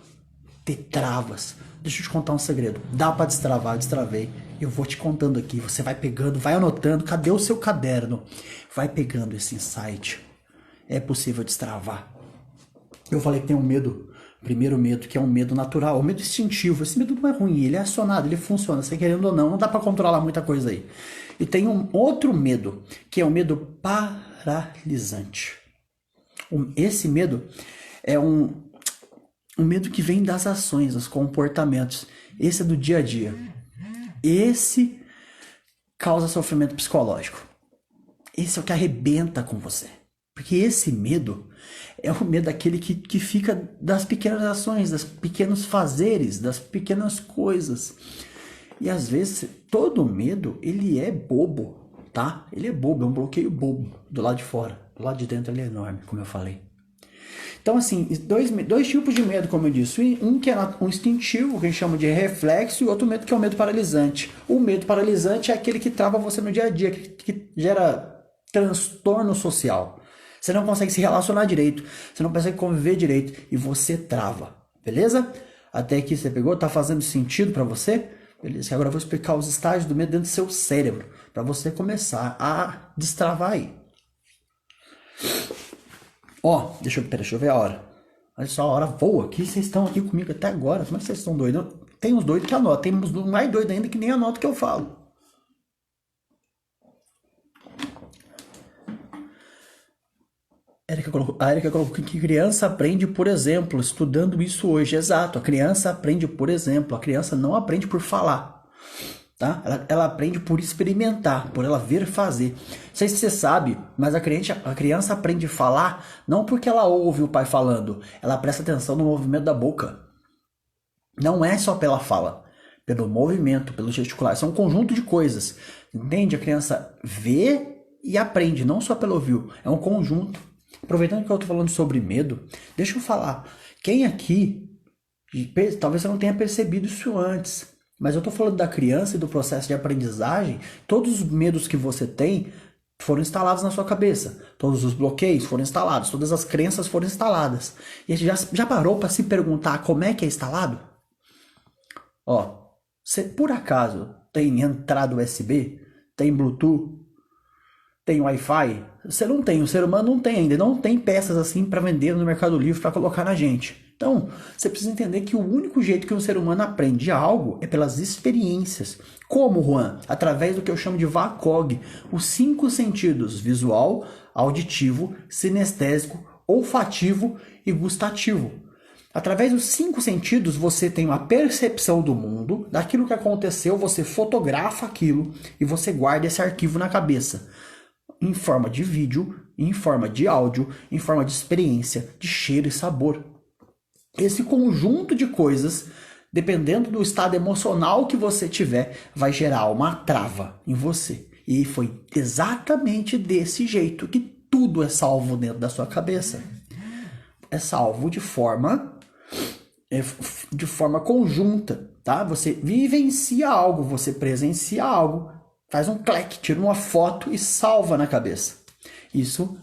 ter travas. Deixa eu te contar um segredo. Dá para destravar, eu destravei. Eu vou te contando aqui. Você vai pegando, vai anotando. Cadê o seu caderno? Vai pegando esse insight. É possível destravar. Eu falei que tem um medo, primeiro medo, que é um medo natural, um medo instintivo. Esse medo não é ruim, ele é acionado, ele funciona, você querendo ou não, não dá para controlar muita coisa aí. E tem um outro medo, que é o medo paralisante. Esse medo é um medo que vem das ações, dos comportamentos. Esse é do dia a dia. Esse causa sofrimento psicológico. Esse é o que arrebenta com você. Porque esse medo é o medo daquele que fica das pequenas ações, dos pequenos fazeres, das pequenas coisas. E às vezes todo medo, ele é bobo, tá? Ele é bobo, é um bloqueio bobo do lado de fora. Do lado de dentro ele é enorme, como eu falei. Então, assim, dois tipos de medo, como eu disse. Um que é um instintivo, que a gente chama de reflexo, e outro medo que é o medo paralisante. O medo paralisante é aquele que trava você no dia a dia, que gera transtorno social. Você não consegue se relacionar direito, você não consegue conviver direito e você trava, beleza? Até aqui você pegou? Tá fazendo sentido para você? Beleza, agora eu vou explicar os estágios do medo dentro do seu cérebro, para você começar a destravar aí. Ó, deixa eu ver a hora. Olha só, a hora voa aqui, vocês estão aqui comigo até agora, como é que vocês estão doidos? Tem uns doidos que anotam, tem uns mais doidos ainda que nem anotam o que eu falo. A Erika colocou que criança aprende por exemplo, estudando isso hoje. Exato, a criança aprende por exemplo, a criança não aprende por falar. Tá? Ela aprende por experimentar, por ela ver fazer. Não sei se você sabe, mas a criança aprende a falar não porque ela ouve o pai falando, ela presta atenção no movimento da boca. Não é só pela fala, pelo movimento, pelo gesticular. Isso é um conjunto de coisas. Entende? A criança vê e aprende, não só pelo ouvido, é um conjunto. Aproveitando que eu estou falando sobre medo, deixa eu falar. Quem aqui, talvez você não tenha percebido isso antes, mas eu estou falando da criança e do processo de aprendizagem. Todos os medos que você tem foram instalados na sua cabeça. Todos os bloqueios foram instalados, todas as crenças foram instaladas. E já parou para se perguntar como é que é instalado? Ó, você por acaso tem entrada USB? Tem Bluetooth? Tem Wi-Fi? Você não tem, o ser humano não tem ainda, não tem peças assim para vender no Mercado Livre para colocar na gente. Então, você precisa entender que o único jeito que um ser humano aprende algo é pelas experiências. Como, Juan? Através do que eu chamo de VACOG, os 5 sentidos: visual, auditivo, sinestésico, olfativo e gustativo. Através dos 5 sentidos, você tem uma percepção do mundo, daquilo que aconteceu, você fotografa aquilo e você guarda esse arquivo na cabeça, em forma de vídeo, em forma de áudio, em forma de experiência, de cheiro e sabor. Esse conjunto de coisas, dependendo do estado emocional que você tiver, vai gerar uma trava em você. E foi exatamente desse jeito que tudo é salvo dentro da sua cabeça. É salvo de forma conjunta, tá? Você vivencia algo, você presencia algo, faz um clique, tira uma foto e salva na cabeça. Isso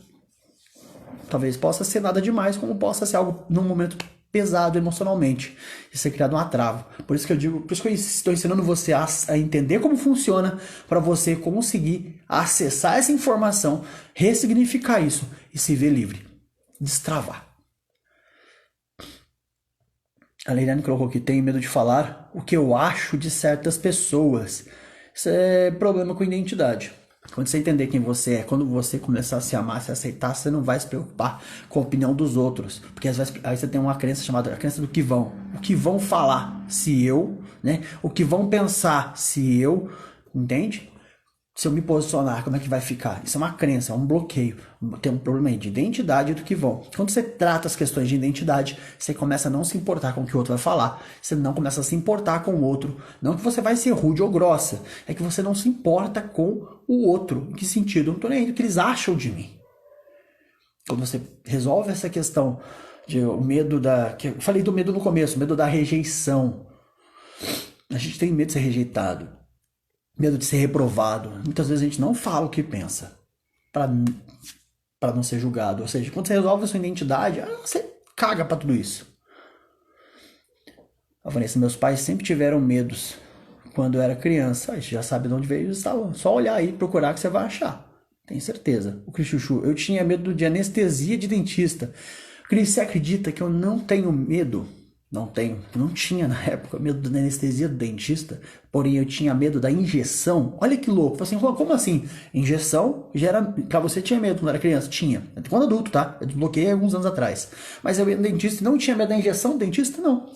talvez possa ser nada demais, como possa ser algo num momento pesado emocionalmente e ser criado uma trava. Por isso que eu digo, por isso que eu estou ensinando você a entender como funciona, para você conseguir acessar essa informação, ressignificar isso e se ver livre, destravar. A Leiliane colocou que tem medo de falar o que eu acho de certas pessoas. Isso é problema com identidade. Quando você entender quem você é, quando você começar a se amar, se aceitar, você não vai se preocupar com a opinião dos outros. Porque às vezes aí você tem uma crença chamada a crença do que vão. O que vão falar se eu, né? O que vão pensar se eu, entende? Se eu me posicionar, como é que vai ficar? Isso é uma crença, é um bloqueio. Tem um problema aí de identidade do que vão. Quando você trata as questões de identidade, você começa a não se importar com o que o outro vai falar. Você não começa a se importar com o outro. Não que você vai ser rude ou grossa. É que você não se importa com o outro. Em que sentido? Eu não tô nem aí o que eles acham de mim. Quando você resolve essa questão de o medo da... Eu falei do medo no começo, medo da rejeição. A gente tem medo de ser rejeitado. Medo de ser reprovado. Muitas vezes a gente não fala o que pensa para não ser julgado. Ou seja, quando você resolve a sua identidade, você caga para tudo isso. A Vanessa, meus pais sempre tiveram medos quando eu era criança. Você já sabe de onde veio isso. Só olhar aí e procurar que você vai achar. Tenho certeza. O Cris Chuchu, eu tinha medo de anestesia de dentista. Cris, você acredita que eu não tenho medo? Não tinha na época medo da anestesia do dentista, porém eu tinha medo da injeção. Olha que louco, falei assim, como assim? Injeção gera, pra você tinha medo quando era criança? Tinha, quando adulto, tá? Eu desbloqueei alguns anos atrás. Mas eu ia no dentista e não tinha medo da injeção do dentista, não.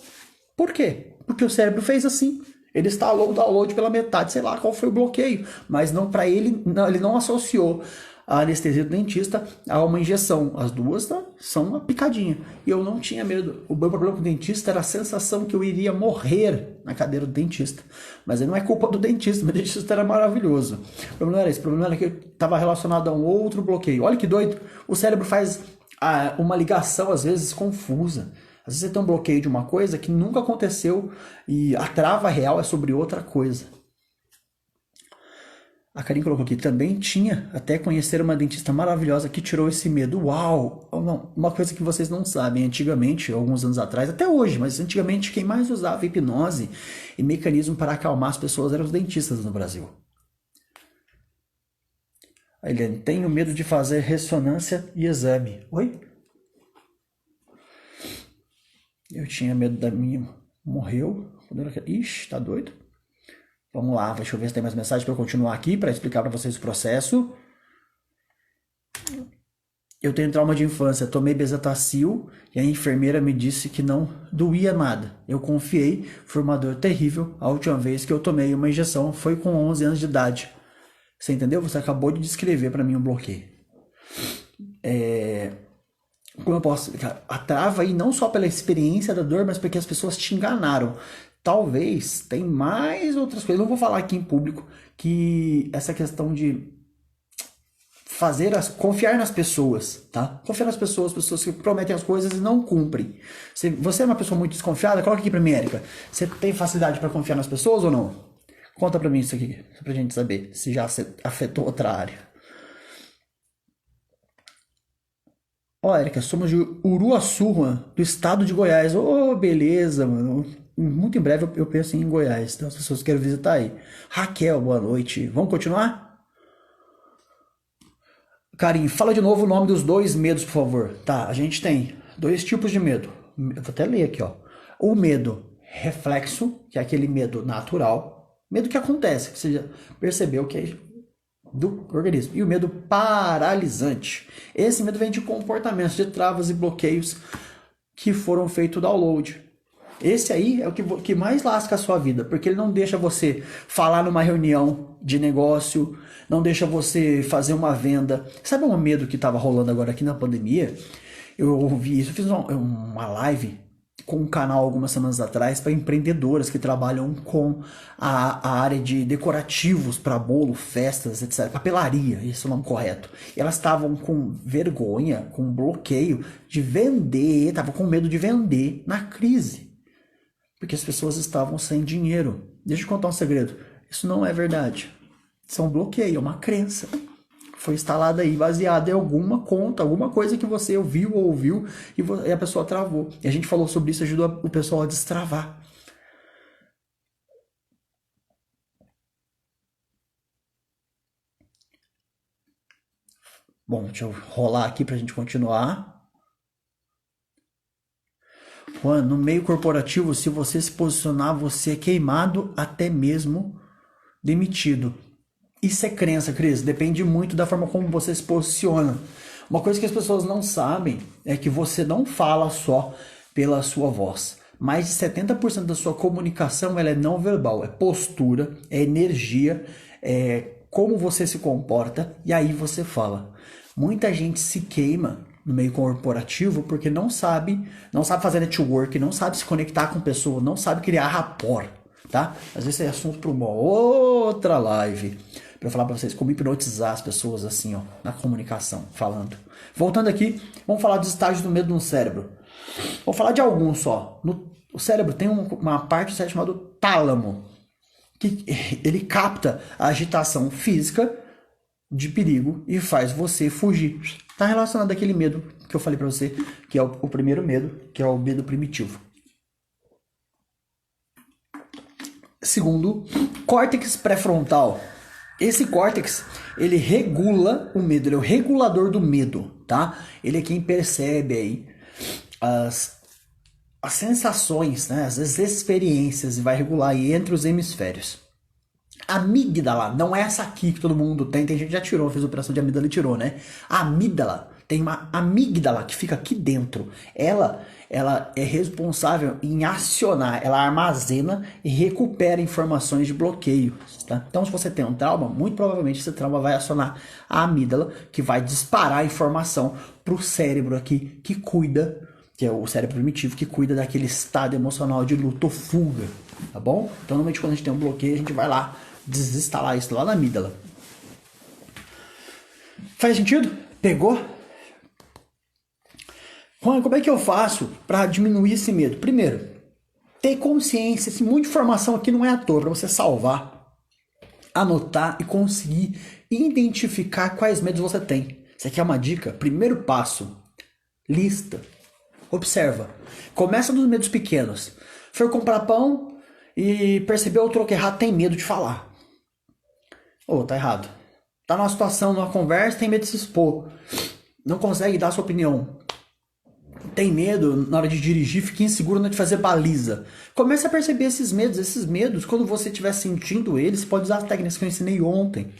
Por quê? Porque o cérebro fez assim. Ele instalou o download pela metade, sei lá qual foi o bloqueio, mas não para ele, não, ele não associou a anestesia do dentista a uma injeção. As duas são uma picadinha. E eu não tinha medo. O meu problema com o dentista era a sensação que eu iria morrer na cadeira do dentista. Mas aí não é culpa do dentista, meu dentista era maravilhoso. O problema era esse, o problema era que eu estava relacionado a um outro bloqueio. Olha que doido, o cérebro faz uma ligação às vezes confusa. Às vezes você tem um bloqueio de uma coisa que nunca aconteceu e a trava real é sobre outra coisa. A Karine colocou aqui, também tinha até conhecer uma dentista maravilhosa que tirou esse medo. Uau! Não, uma coisa que vocês não sabem, antigamente, alguns anos atrás, até hoje, mas antigamente quem mais usava hipnose e mecanismo para acalmar as pessoas eram os dentistas no Brasil. A Eliane, tenho medo de fazer ressonância e exame. Oi? Eu tinha medo da minha. Morreu? Ixi, tá doido? Vamos lá, deixa eu ver se tem mais mensagem para eu continuar aqui, para explicar para vocês o processo. Eu tenho trauma de infância, tomei bezetacil e a enfermeira me disse que não doía nada. Eu confiei, foi uma dor terrível. A última vez que eu tomei uma injeção foi com 11 anos de idade. Você entendeu? Você acabou de descrever para mim um bloqueio. Como eu posso explicar? A trava aí não só pela experiência da dor, mas porque as pessoas te enganaram. Talvez tem mais outras coisas. Não vou falar aqui em público que essa questão de confiar nas pessoas, tá? Confiar nas pessoas que prometem as coisas e não cumprem. Se você é uma pessoa muito desconfiada, coloca aqui pra mim, Érica. Você tem facilidade para confiar nas pessoas ou não? Conta pra mim isso aqui, só pra gente saber se já afetou outra área. Ó, Érica, somos de Uruaçu, do estado de Goiás. Ô, beleza, mano. Muito em breve eu penso em Goiás, então as pessoas querem visitar aí. Raquel, boa noite. Vamos continuar? Karim, fala de novo o nome dos dois medos, por favor. Tá, a gente tem dois tipos de medo. Eu vou até ler aqui, ó. O medo reflexo, que é aquele medo natural. Medo que acontece, que você já percebeu que é do organismo. E o medo paralisante. Esse medo vem de comportamentos, de travas e bloqueios que foram feitos download. Esse aí é o que mais lasca a sua vida, porque ele não deixa você falar numa reunião de negócio, não deixa você fazer uma venda. Sabe um medo que estava rolando agora aqui na pandemia? Eu ouvi isso, eu fiz uma live com um canal algumas semanas atrás para empreendedoras que trabalham com a área de decorativos para bolo, festas, etc. Papelaria, esse é o nome correto. E elas estavam com vergonha, com bloqueio de vender, estavam com medo de vender na crise. Porque as pessoas estavam sem dinheiro. Deixa eu contar um segredo. Isso não é verdade. Isso é um bloqueio, é uma crença. Foi instalada aí, baseada em alguma conta, alguma coisa que você ouviu ou ouviu e a pessoa travou. E a gente falou sobre isso, ajudou o pessoal a destravar. Bom, deixa eu rolar aqui pra gente continuar. Juan, no meio corporativo, se você se posicionar, você é queimado, até mesmo demitido. Isso é crença, Cris. Depende muito da forma como você se posiciona. Uma coisa que as pessoas não sabem é que você não fala só pela sua voz. Mais de 70% da sua comunicação ela é não verbal. É postura, é energia, é como você se comporta e aí você fala. Muita gente se queima no meio corporativo porque não sabe fazer network, não sabe se conectar com pessoas, não sabe criar rapport, tá? Às vezes é assunto para uma outra live, para eu falar para vocês como hipnotizar as pessoas assim, ó, na comunicação, falando. Voltando aqui, vamos falar dos estágios do medo no cérebro. Vou falar de alguns só. O cérebro tem uma parte do cérebro chamada tálamo, que ele capta a agitação física de perigo e faz você fugir. Está relacionado àquele medo que eu falei para você, que é o primeiro medo, que é o medo primitivo. Segundo, córtex pré-frontal. Esse córtex, ele regula o medo, ele é o regulador do medo, tá? Ele é quem percebe aí as sensações, né? As experiências e vai regular aí entre os hemisférios. Amígdala, não é essa aqui que todo mundo tem gente que já tirou, fez operação de amígdala e tirou, né? A amígdala, tem uma amígdala que fica aqui dentro. Ela é responsável em acionar, ela armazena e recupera informações de bloqueio, tá? Então se você tem um trauma, muito provavelmente esse trauma vai acionar a amígdala, que vai disparar a informação pro cérebro aqui, que cuida, que é o cérebro primitivo, que cuida daquele estado emocional de luta ou fuga, tá bom? Então normalmente quando a gente tem um bloqueio, a gente vai lá desinstalar isso lá na amígdala. Faz sentido? Pegou? Juan, como é que eu faço para diminuir esse medo? Primeiro, ter consciência, assim, muita informação aqui não é à toa, para você salvar, anotar e conseguir identificar quais medos você tem. Você quer uma dica? Primeiro passo, lista. Observa. Começa dos medos pequenos. Foi comprar pão e percebeu o troco errado, tem medo de falar. Tá errado. Tá numa situação, numa conversa, tem medo de se expor. Não consegue dar sua opinião. Tem medo na hora de dirigir, fica inseguro na hora de fazer baliza. Comece a perceber esses medos. Esses medos, quando você estiver sentindo eles, você pode usar as técnicas que eu ensinei ontem.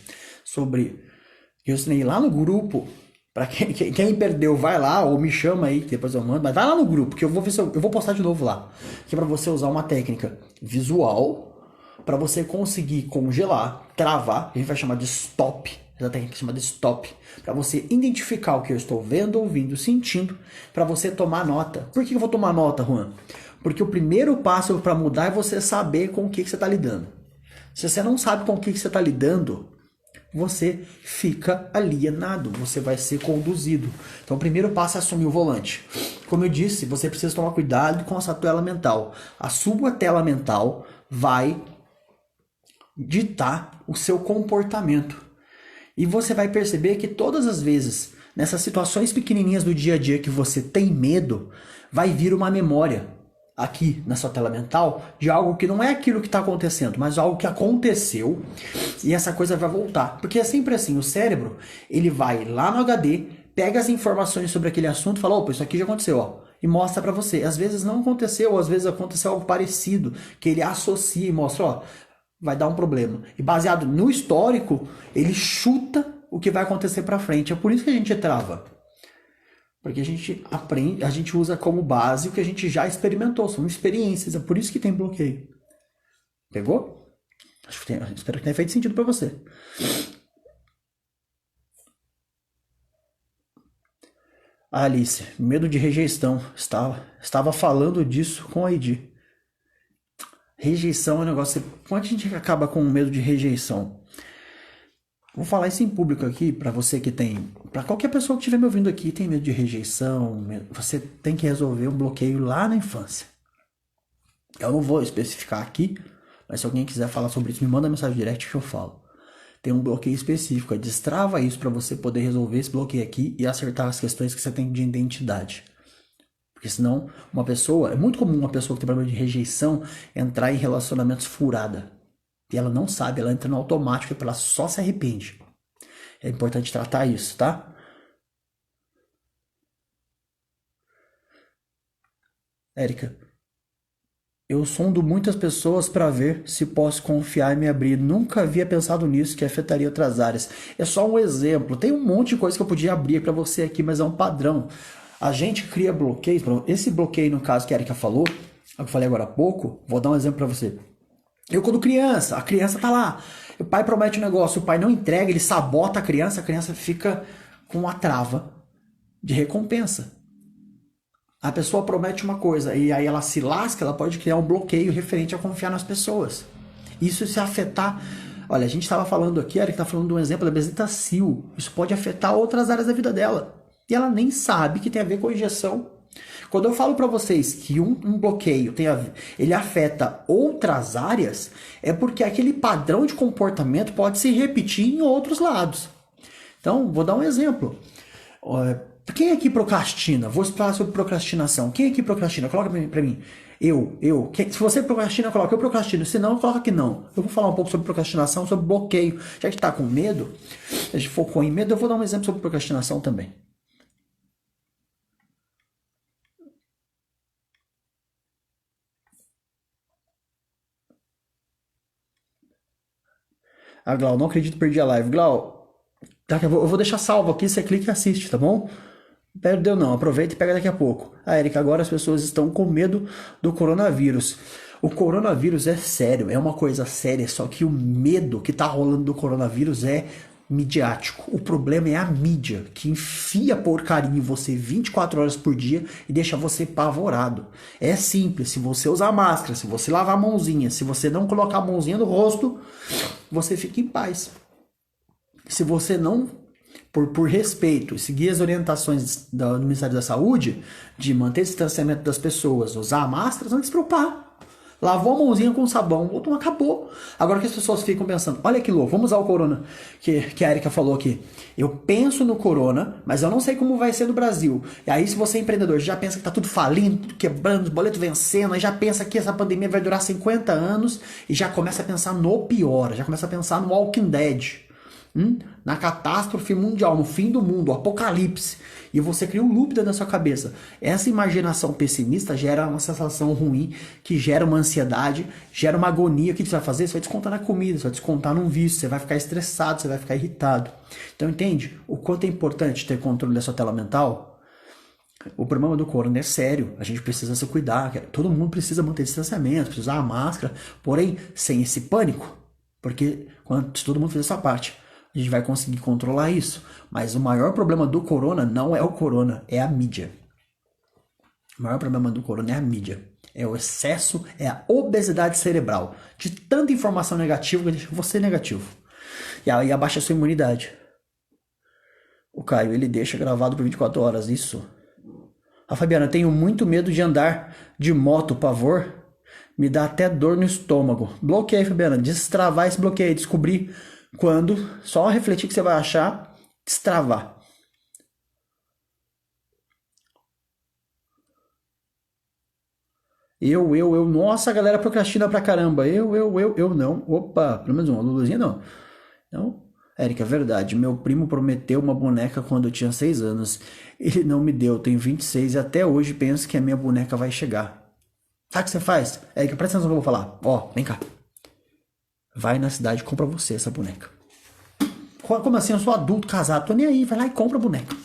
Eu ensinei lá no grupo. Para quem perdeu, vai lá ou me chama aí, que depois eu mando. Mas vai lá no grupo, que eu vou ver se eu vou postar de novo lá. Que é para você usar uma técnica visual para você conseguir congelar, travar, a gente vai chamar de stop, essa técnica chama de stop, para você identificar o que eu estou vendo, ouvindo, sentindo, para você tomar nota. Por que eu vou tomar nota, Juan? Porque o primeiro passo para mudar é você saber com o que você está lidando. Se você não sabe com o que você está lidando, você fica alienado, você vai ser conduzido. Então o primeiro passo é assumir o volante. Como eu disse, você precisa tomar cuidado com a sua tela mental. A sua tela mental vai ditar o seu comportamento. E você vai perceber que todas as vezes, nessas situações pequenininhas do dia a dia que você tem medo, vai vir uma memória aqui na sua tela mental de algo que não é aquilo que está acontecendo, mas algo que aconteceu e essa coisa vai voltar. Porque é sempre assim, o cérebro, ele vai lá no HD, pega as informações sobre aquele assunto e fala, opa, isso aqui já aconteceu, ó, e mostra para você. Às vezes não aconteceu, ou às vezes aconteceu algo parecido, que ele associa e mostra, ó, vai dar um problema. E baseado no histórico, ele chuta o que vai acontecer para frente. É por isso que a gente trava. Porque a gente aprende, a gente usa como base o que a gente já experimentou, são experiências, é por isso que tem bloqueio. Pegou? Espero que tenha feito sentido para você. Alice, medo de rejeição. Estava falando disso com a ID. Rejeição é um negócio. Como é que a gente acaba com o medo de rejeição? Vou falar isso em público aqui para você que tem. Para qualquer pessoa que estiver me ouvindo aqui, tem medo de rejeição. Você tem que resolver um bloqueio lá na infância. Eu não vou especificar aqui, mas se alguém quiser falar sobre isso, me manda mensagem direct que eu falo. Tem um bloqueio específico, destrava isso para você poder resolver esse bloqueio aqui e acertar as questões que você tem de identidade. Porque senão, é muito comum uma pessoa que tem problema de rejeição entrar em relacionamentos furada. E ela não sabe, ela entra no automático e ela só se arrepende. É importante tratar isso, tá? Érica, eu sondo muitas pessoas para ver se posso confiar e me abrir. Nunca havia pensado nisso que afetaria outras áreas. É só um exemplo. Tem um monte de coisa que eu podia abrir para você aqui, mas é um padrão. A gente cria bloqueios. Esse bloqueio, no caso que a Erika falou, que eu falei agora há pouco, vou dar um exemplo para você. Eu, quando criança, a criança tá lá, o pai promete um negócio, o pai não entrega, ele sabota a criança fica com uma trava de recompensa. A pessoa promete uma coisa e aí ela se lasca, ela pode criar um bloqueio referente a confiar nas pessoas. Isso se afetar. Olha, a gente estava falando aqui, a Erika está falando de um exemplo da bezetacil. Isso pode afetar outras áreas da vida dela. E ela nem sabe que tem a ver com injeção. Quando eu falo para vocês que um bloqueio ele afeta outras áreas, é porque aquele padrão de comportamento pode se repetir em outros lados. Então, vou dar um exemplo. Quem aqui procrastina? Vou falar sobre procrastinação. Quem aqui procrastina? Coloca pra mim. Eu. Se você procrastina, coloca eu procrastino. Se não, coloca que não. Eu vou falar um pouco sobre procrastinação, sobre bloqueio. Já que tá com medo, a gente focou em medo, eu vou dar um exemplo sobre procrastinação também. Glau, não acredito, perdi a live. Glau, eu vou deixar salvo aqui, você clica e assiste, tá bom? Perdeu não, aproveita e pega daqui a pouco. Erika, agora as pessoas estão com medo do coronavírus. O coronavírus é sério, é uma coisa séria, só que o medo que tá rolando do coronavírus é midiático. O problema é a mídia, que enfia porcaria em você 24 horas por dia e deixa você apavorado. É simples, se você usar máscara, se você lavar a mãozinha, se você não colocar a mãozinha no rosto, você fica em paz. Se você não, por respeito, seguir as orientações do Ministério da Saúde, de manter o distanciamento das pessoas, usar a máscara, não tem que se preocupar. Lavou a mãozinha com sabão, outro acabou. Agora que as pessoas ficam pensando, olha que louco, vamos usar o corona, que a Erika falou aqui. Eu penso no corona, mas eu não sei como vai ser no Brasil. E aí, se você é empreendedor, já pensa que tá tudo falindo, tudo quebrando, os boletos vencendo, aí já pensa que essa pandemia vai durar 50 anos e já começa a pensar no pior, já começa a pensar no Walking Dead. Na catástrofe mundial, no fim do mundo, o apocalipse. E você cria um loop dentro da sua cabeça. Essa imaginação pessimista gera uma sensação ruim, que gera uma ansiedade, gera uma agonia. O que você vai fazer? Você vai descontar na comida, você vai descontar num vício, você vai ficar estressado, você vai ficar irritado. Então entende o quanto é importante ter controle da sua tela mental? O problema do corona é sério, a gente precisa se cuidar, todo mundo precisa manter distanciamento, precisa usar a máscara, porém sem esse pânico, porque se todo mundo fizer essa parte, a gente vai conseguir controlar isso. Mas o maior problema do corona não é o corona, é a mídia. O maior problema do corona é a mídia. É o excesso, é a obesidade cerebral. De tanta informação negativa que deixa você negativo. E aí abaixa a sua imunidade. O Caio, ele deixa gravado por 24 horas, isso. A Fabiana, tenho muito medo de andar de moto, pavor. Me dá até dor no estômago. Bloqueei, Fabiana. Destravar esse bloqueio. Descobrir quando, só refletir que você vai achar, destravar. Nossa, a galera procrastina pra caramba. Eu não. Opa, pelo menos uma Luluzinha não. Não. Érica, é verdade. Meu primo prometeu uma boneca quando eu tinha 6 anos. Ele não me deu. Tenho 26 e até hoje penso que a minha boneca vai chegar. Sabe o que você faz? Érica, presta atenção no que eu vou falar. Ó, vem cá. Vai na cidade e compra você essa boneca. Como assim? Eu sou adulto, casado, tô nem aí. Vai lá e compra a boneca.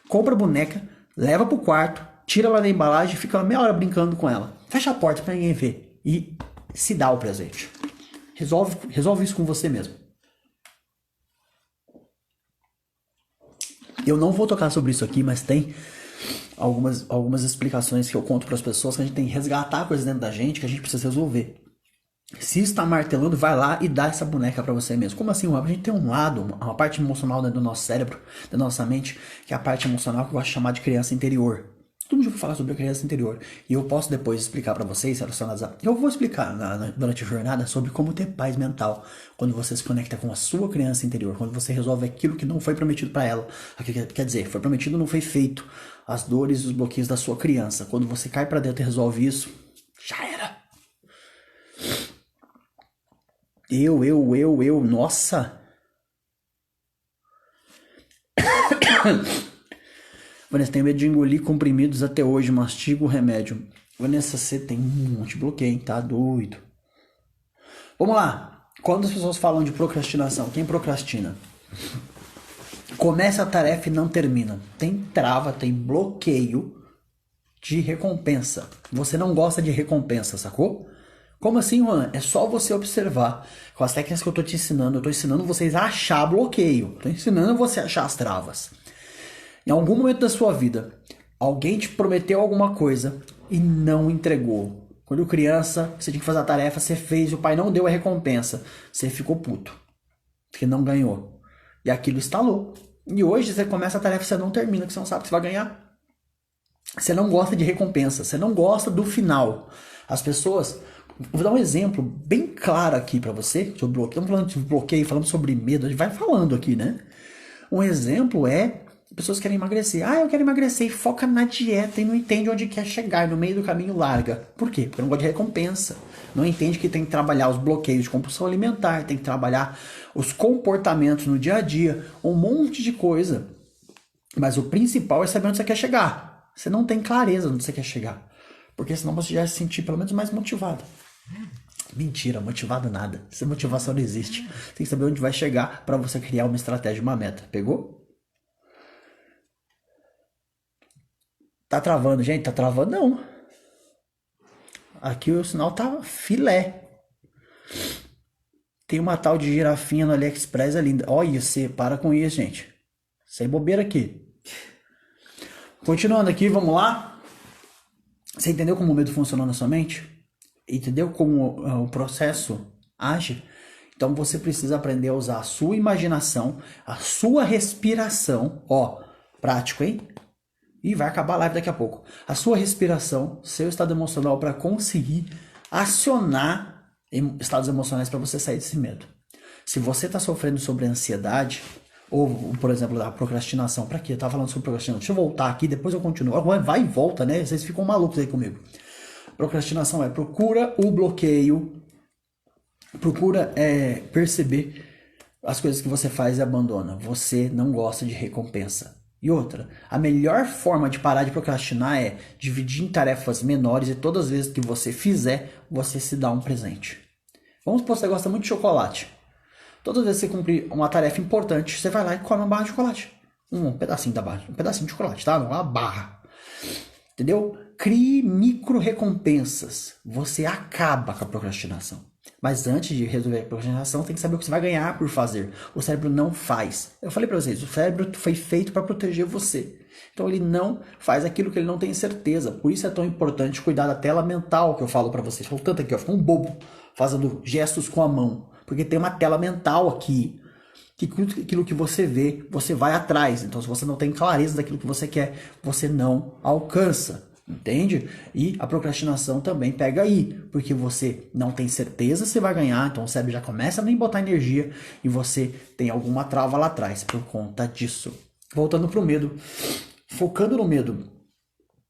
Compra a boneca, leva pro quarto, tira ela da embalagem e fica meia hora brincando com ela. Fecha a porta pra ninguém ver e se dá o presente. Resolve isso com você mesmo. Eu não vou tocar sobre isso aqui, mas tem algumas explicações que eu conto para as pessoas que a gente tem que resgatar coisas dentro da gente que a gente precisa resolver. Se está martelando, vai lá e dá essa boneca para você mesmo. Como assim? A gente tem um lado, uma parte emocional dentro do nosso cérebro, da nossa mente, que é a parte emocional que eu gosto de chamar de criança interior. Todo mundo já vai falar sobre a criança interior. E eu posso depois explicar para vocês relacionados a... Eu vou explicar durante a jornada sobre como ter paz mental. Quando você se conecta com a sua criança interior. Quando você resolve aquilo que não foi prometido para ela. Quer dizer, foi prometido, não foi feito. As dores e os bloqueios da sua criança. Quando você cai para dentro e resolve isso, já era. Nossa. Vanessa, tenho medo de engolir comprimidos até hoje, mastigo o remédio. Vanessa, você tem um monte de bloqueio, hein? Tá doido. Vamos lá. Quando as pessoas falam de procrastinação, quem procrastina? Começa a tarefa e não termina. Tem trava, tem bloqueio de recompensa. Você não gosta de recompensa, sacou? Como assim, Juan? É só você observar. Com as técnicas que eu tô te ensinando, eu tô ensinando vocês a achar bloqueio. Tô ensinando você a achar as travas. Em algum momento da sua vida, alguém te prometeu alguma coisa e não entregou. Quando criança, você tinha que fazer a tarefa, você fez e o pai não deu a recompensa. Você ficou puto, porque não ganhou. E aquilo estalou. E hoje você começa a tarefa e você não termina, porque você não sabe o que você vai ganhar. Você não gosta de recompensa, você não gosta do final. As pessoas... Vou dar um exemplo bem claro aqui pra você sobre bloqueio. Estamos falando de bloqueio, falando sobre medo, a gente vai falando aqui, né? Um exemplo é pessoas que querem emagrecer. Ah, eu quero emagrecer e foca na dieta e não entende onde quer chegar, no meio do caminho larga. Por quê? Porque não gosta de recompensa. Não entende que tem que trabalhar os bloqueios de compulsão alimentar, tem que trabalhar os comportamentos no dia a dia, um monte de coisa. Mas o principal é saber onde você quer chegar. Você não tem clareza onde você quer chegar. Porque senão você já vai se sentir pelo menos mais motivado. Mentira, motivado nada. Essa motivação não existe. Tem que saber onde vai chegar para você criar uma estratégia, uma meta. Pegou? Tá travando, gente? Tá travando não. Aqui o sinal tá filé. Tem uma tal de girafinha no AliExpress ali. Olha, você para com isso, gente. Sem bobeira aqui. Continuando aqui, vamos lá. Você entendeu como o medo funciona na sua mente? Entendeu como o processo age? Então você precisa aprender a usar a sua imaginação, a sua respiração. Ó, prático, hein? E vai acabar a live daqui a pouco. A sua respiração, seu estado emocional para conseguir acionar estados emocionais para você sair desse medo. Se você está sofrendo sobre ansiedade, ou, por exemplo, da procrastinação, para quê? Eu tava falando sobre procrastinação. Deixa eu voltar aqui, depois eu continuo. Agora vai e volta, né? Vocês ficam malucos aí comigo. Procrastinação procura o bloqueio, procura perceber as coisas que você faz e abandona. Você não gosta de recompensa. E outra, a melhor forma de parar de procrastinar é dividir em tarefas menores e todas as vezes que você fizer, você se dá um presente. Vamos supor que você gosta muito de chocolate. Todas as vezes que você cumprir uma tarefa importante, você vai lá e come uma barra de chocolate. Um pedacinho da barra, um pedacinho de chocolate, tá? Uma barra. Entendeu? Crie micro recompensas. Você acaba com a procrastinação. Mas antes de resolver a procrastinação, tem que saber o que você vai ganhar por fazer. O cérebro não faz. Eu falei para vocês, o cérebro foi feito para proteger você. Então ele não faz aquilo que ele não tem certeza. Por isso é tão importante cuidar da tela mental que eu falo para vocês. Falo tanto aqui, ó, fica um bobo fazendo gestos com a mão. Porque tem uma tela mental aqui. Que aquilo que você vê, você vai atrás. Então se você não tem clareza daquilo que você quer, você não alcança. Entende? E a procrastinação também pega aí, porque você não tem certeza se vai ganhar, então o cérebro já começa a nem botar energia e você tem alguma trava lá atrás por conta disso. Voltando pro medo, focando no medo.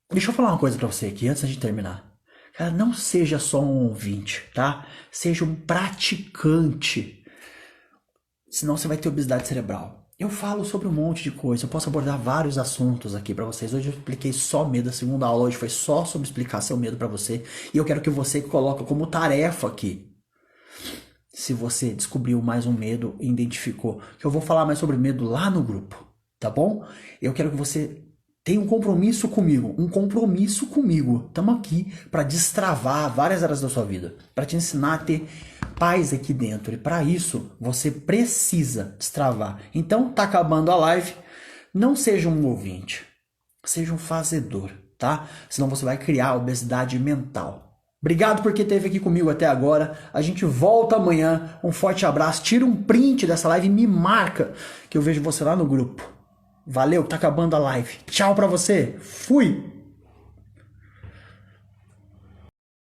Deixa eu falar uma coisa pra você aqui antes de terminar. Cara, não seja só um ouvinte, tá? Seja um praticante. Senão você vai ter obesidade cerebral. Eu falo sobre um monte de coisa, eu posso abordar vários assuntos aqui pra vocês. Hoje eu expliquei só medo, a segunda aula hoje foi só sobre explicar seu medo pra você. E eu quero que você coloque como tarefa aqui. Se você descobriu mais um medo e identificou, que eu vou falar mais sobre medo lá no grupo, tá bom? Eu quero que você Tem um compromisso comigo, um compromisso comigo. Estamos aqui para destravar várias áreas da sua vida, para te ensinar a ter paz aqui dentro. E para isso, você precisa destravar. Então, tá acabando a live. Não seja um ouvinte, seja um fazedor, tá? Senão você vai criar obesidade mental. Obrigado por quem esteve aqui comigo até agora. A gente volta amanhã. Um forte abraço. Tira um print dessa live e me marca que eu vejo você lá no grupo. Valeu, tá acabando a live. Tchau pra você. Fui!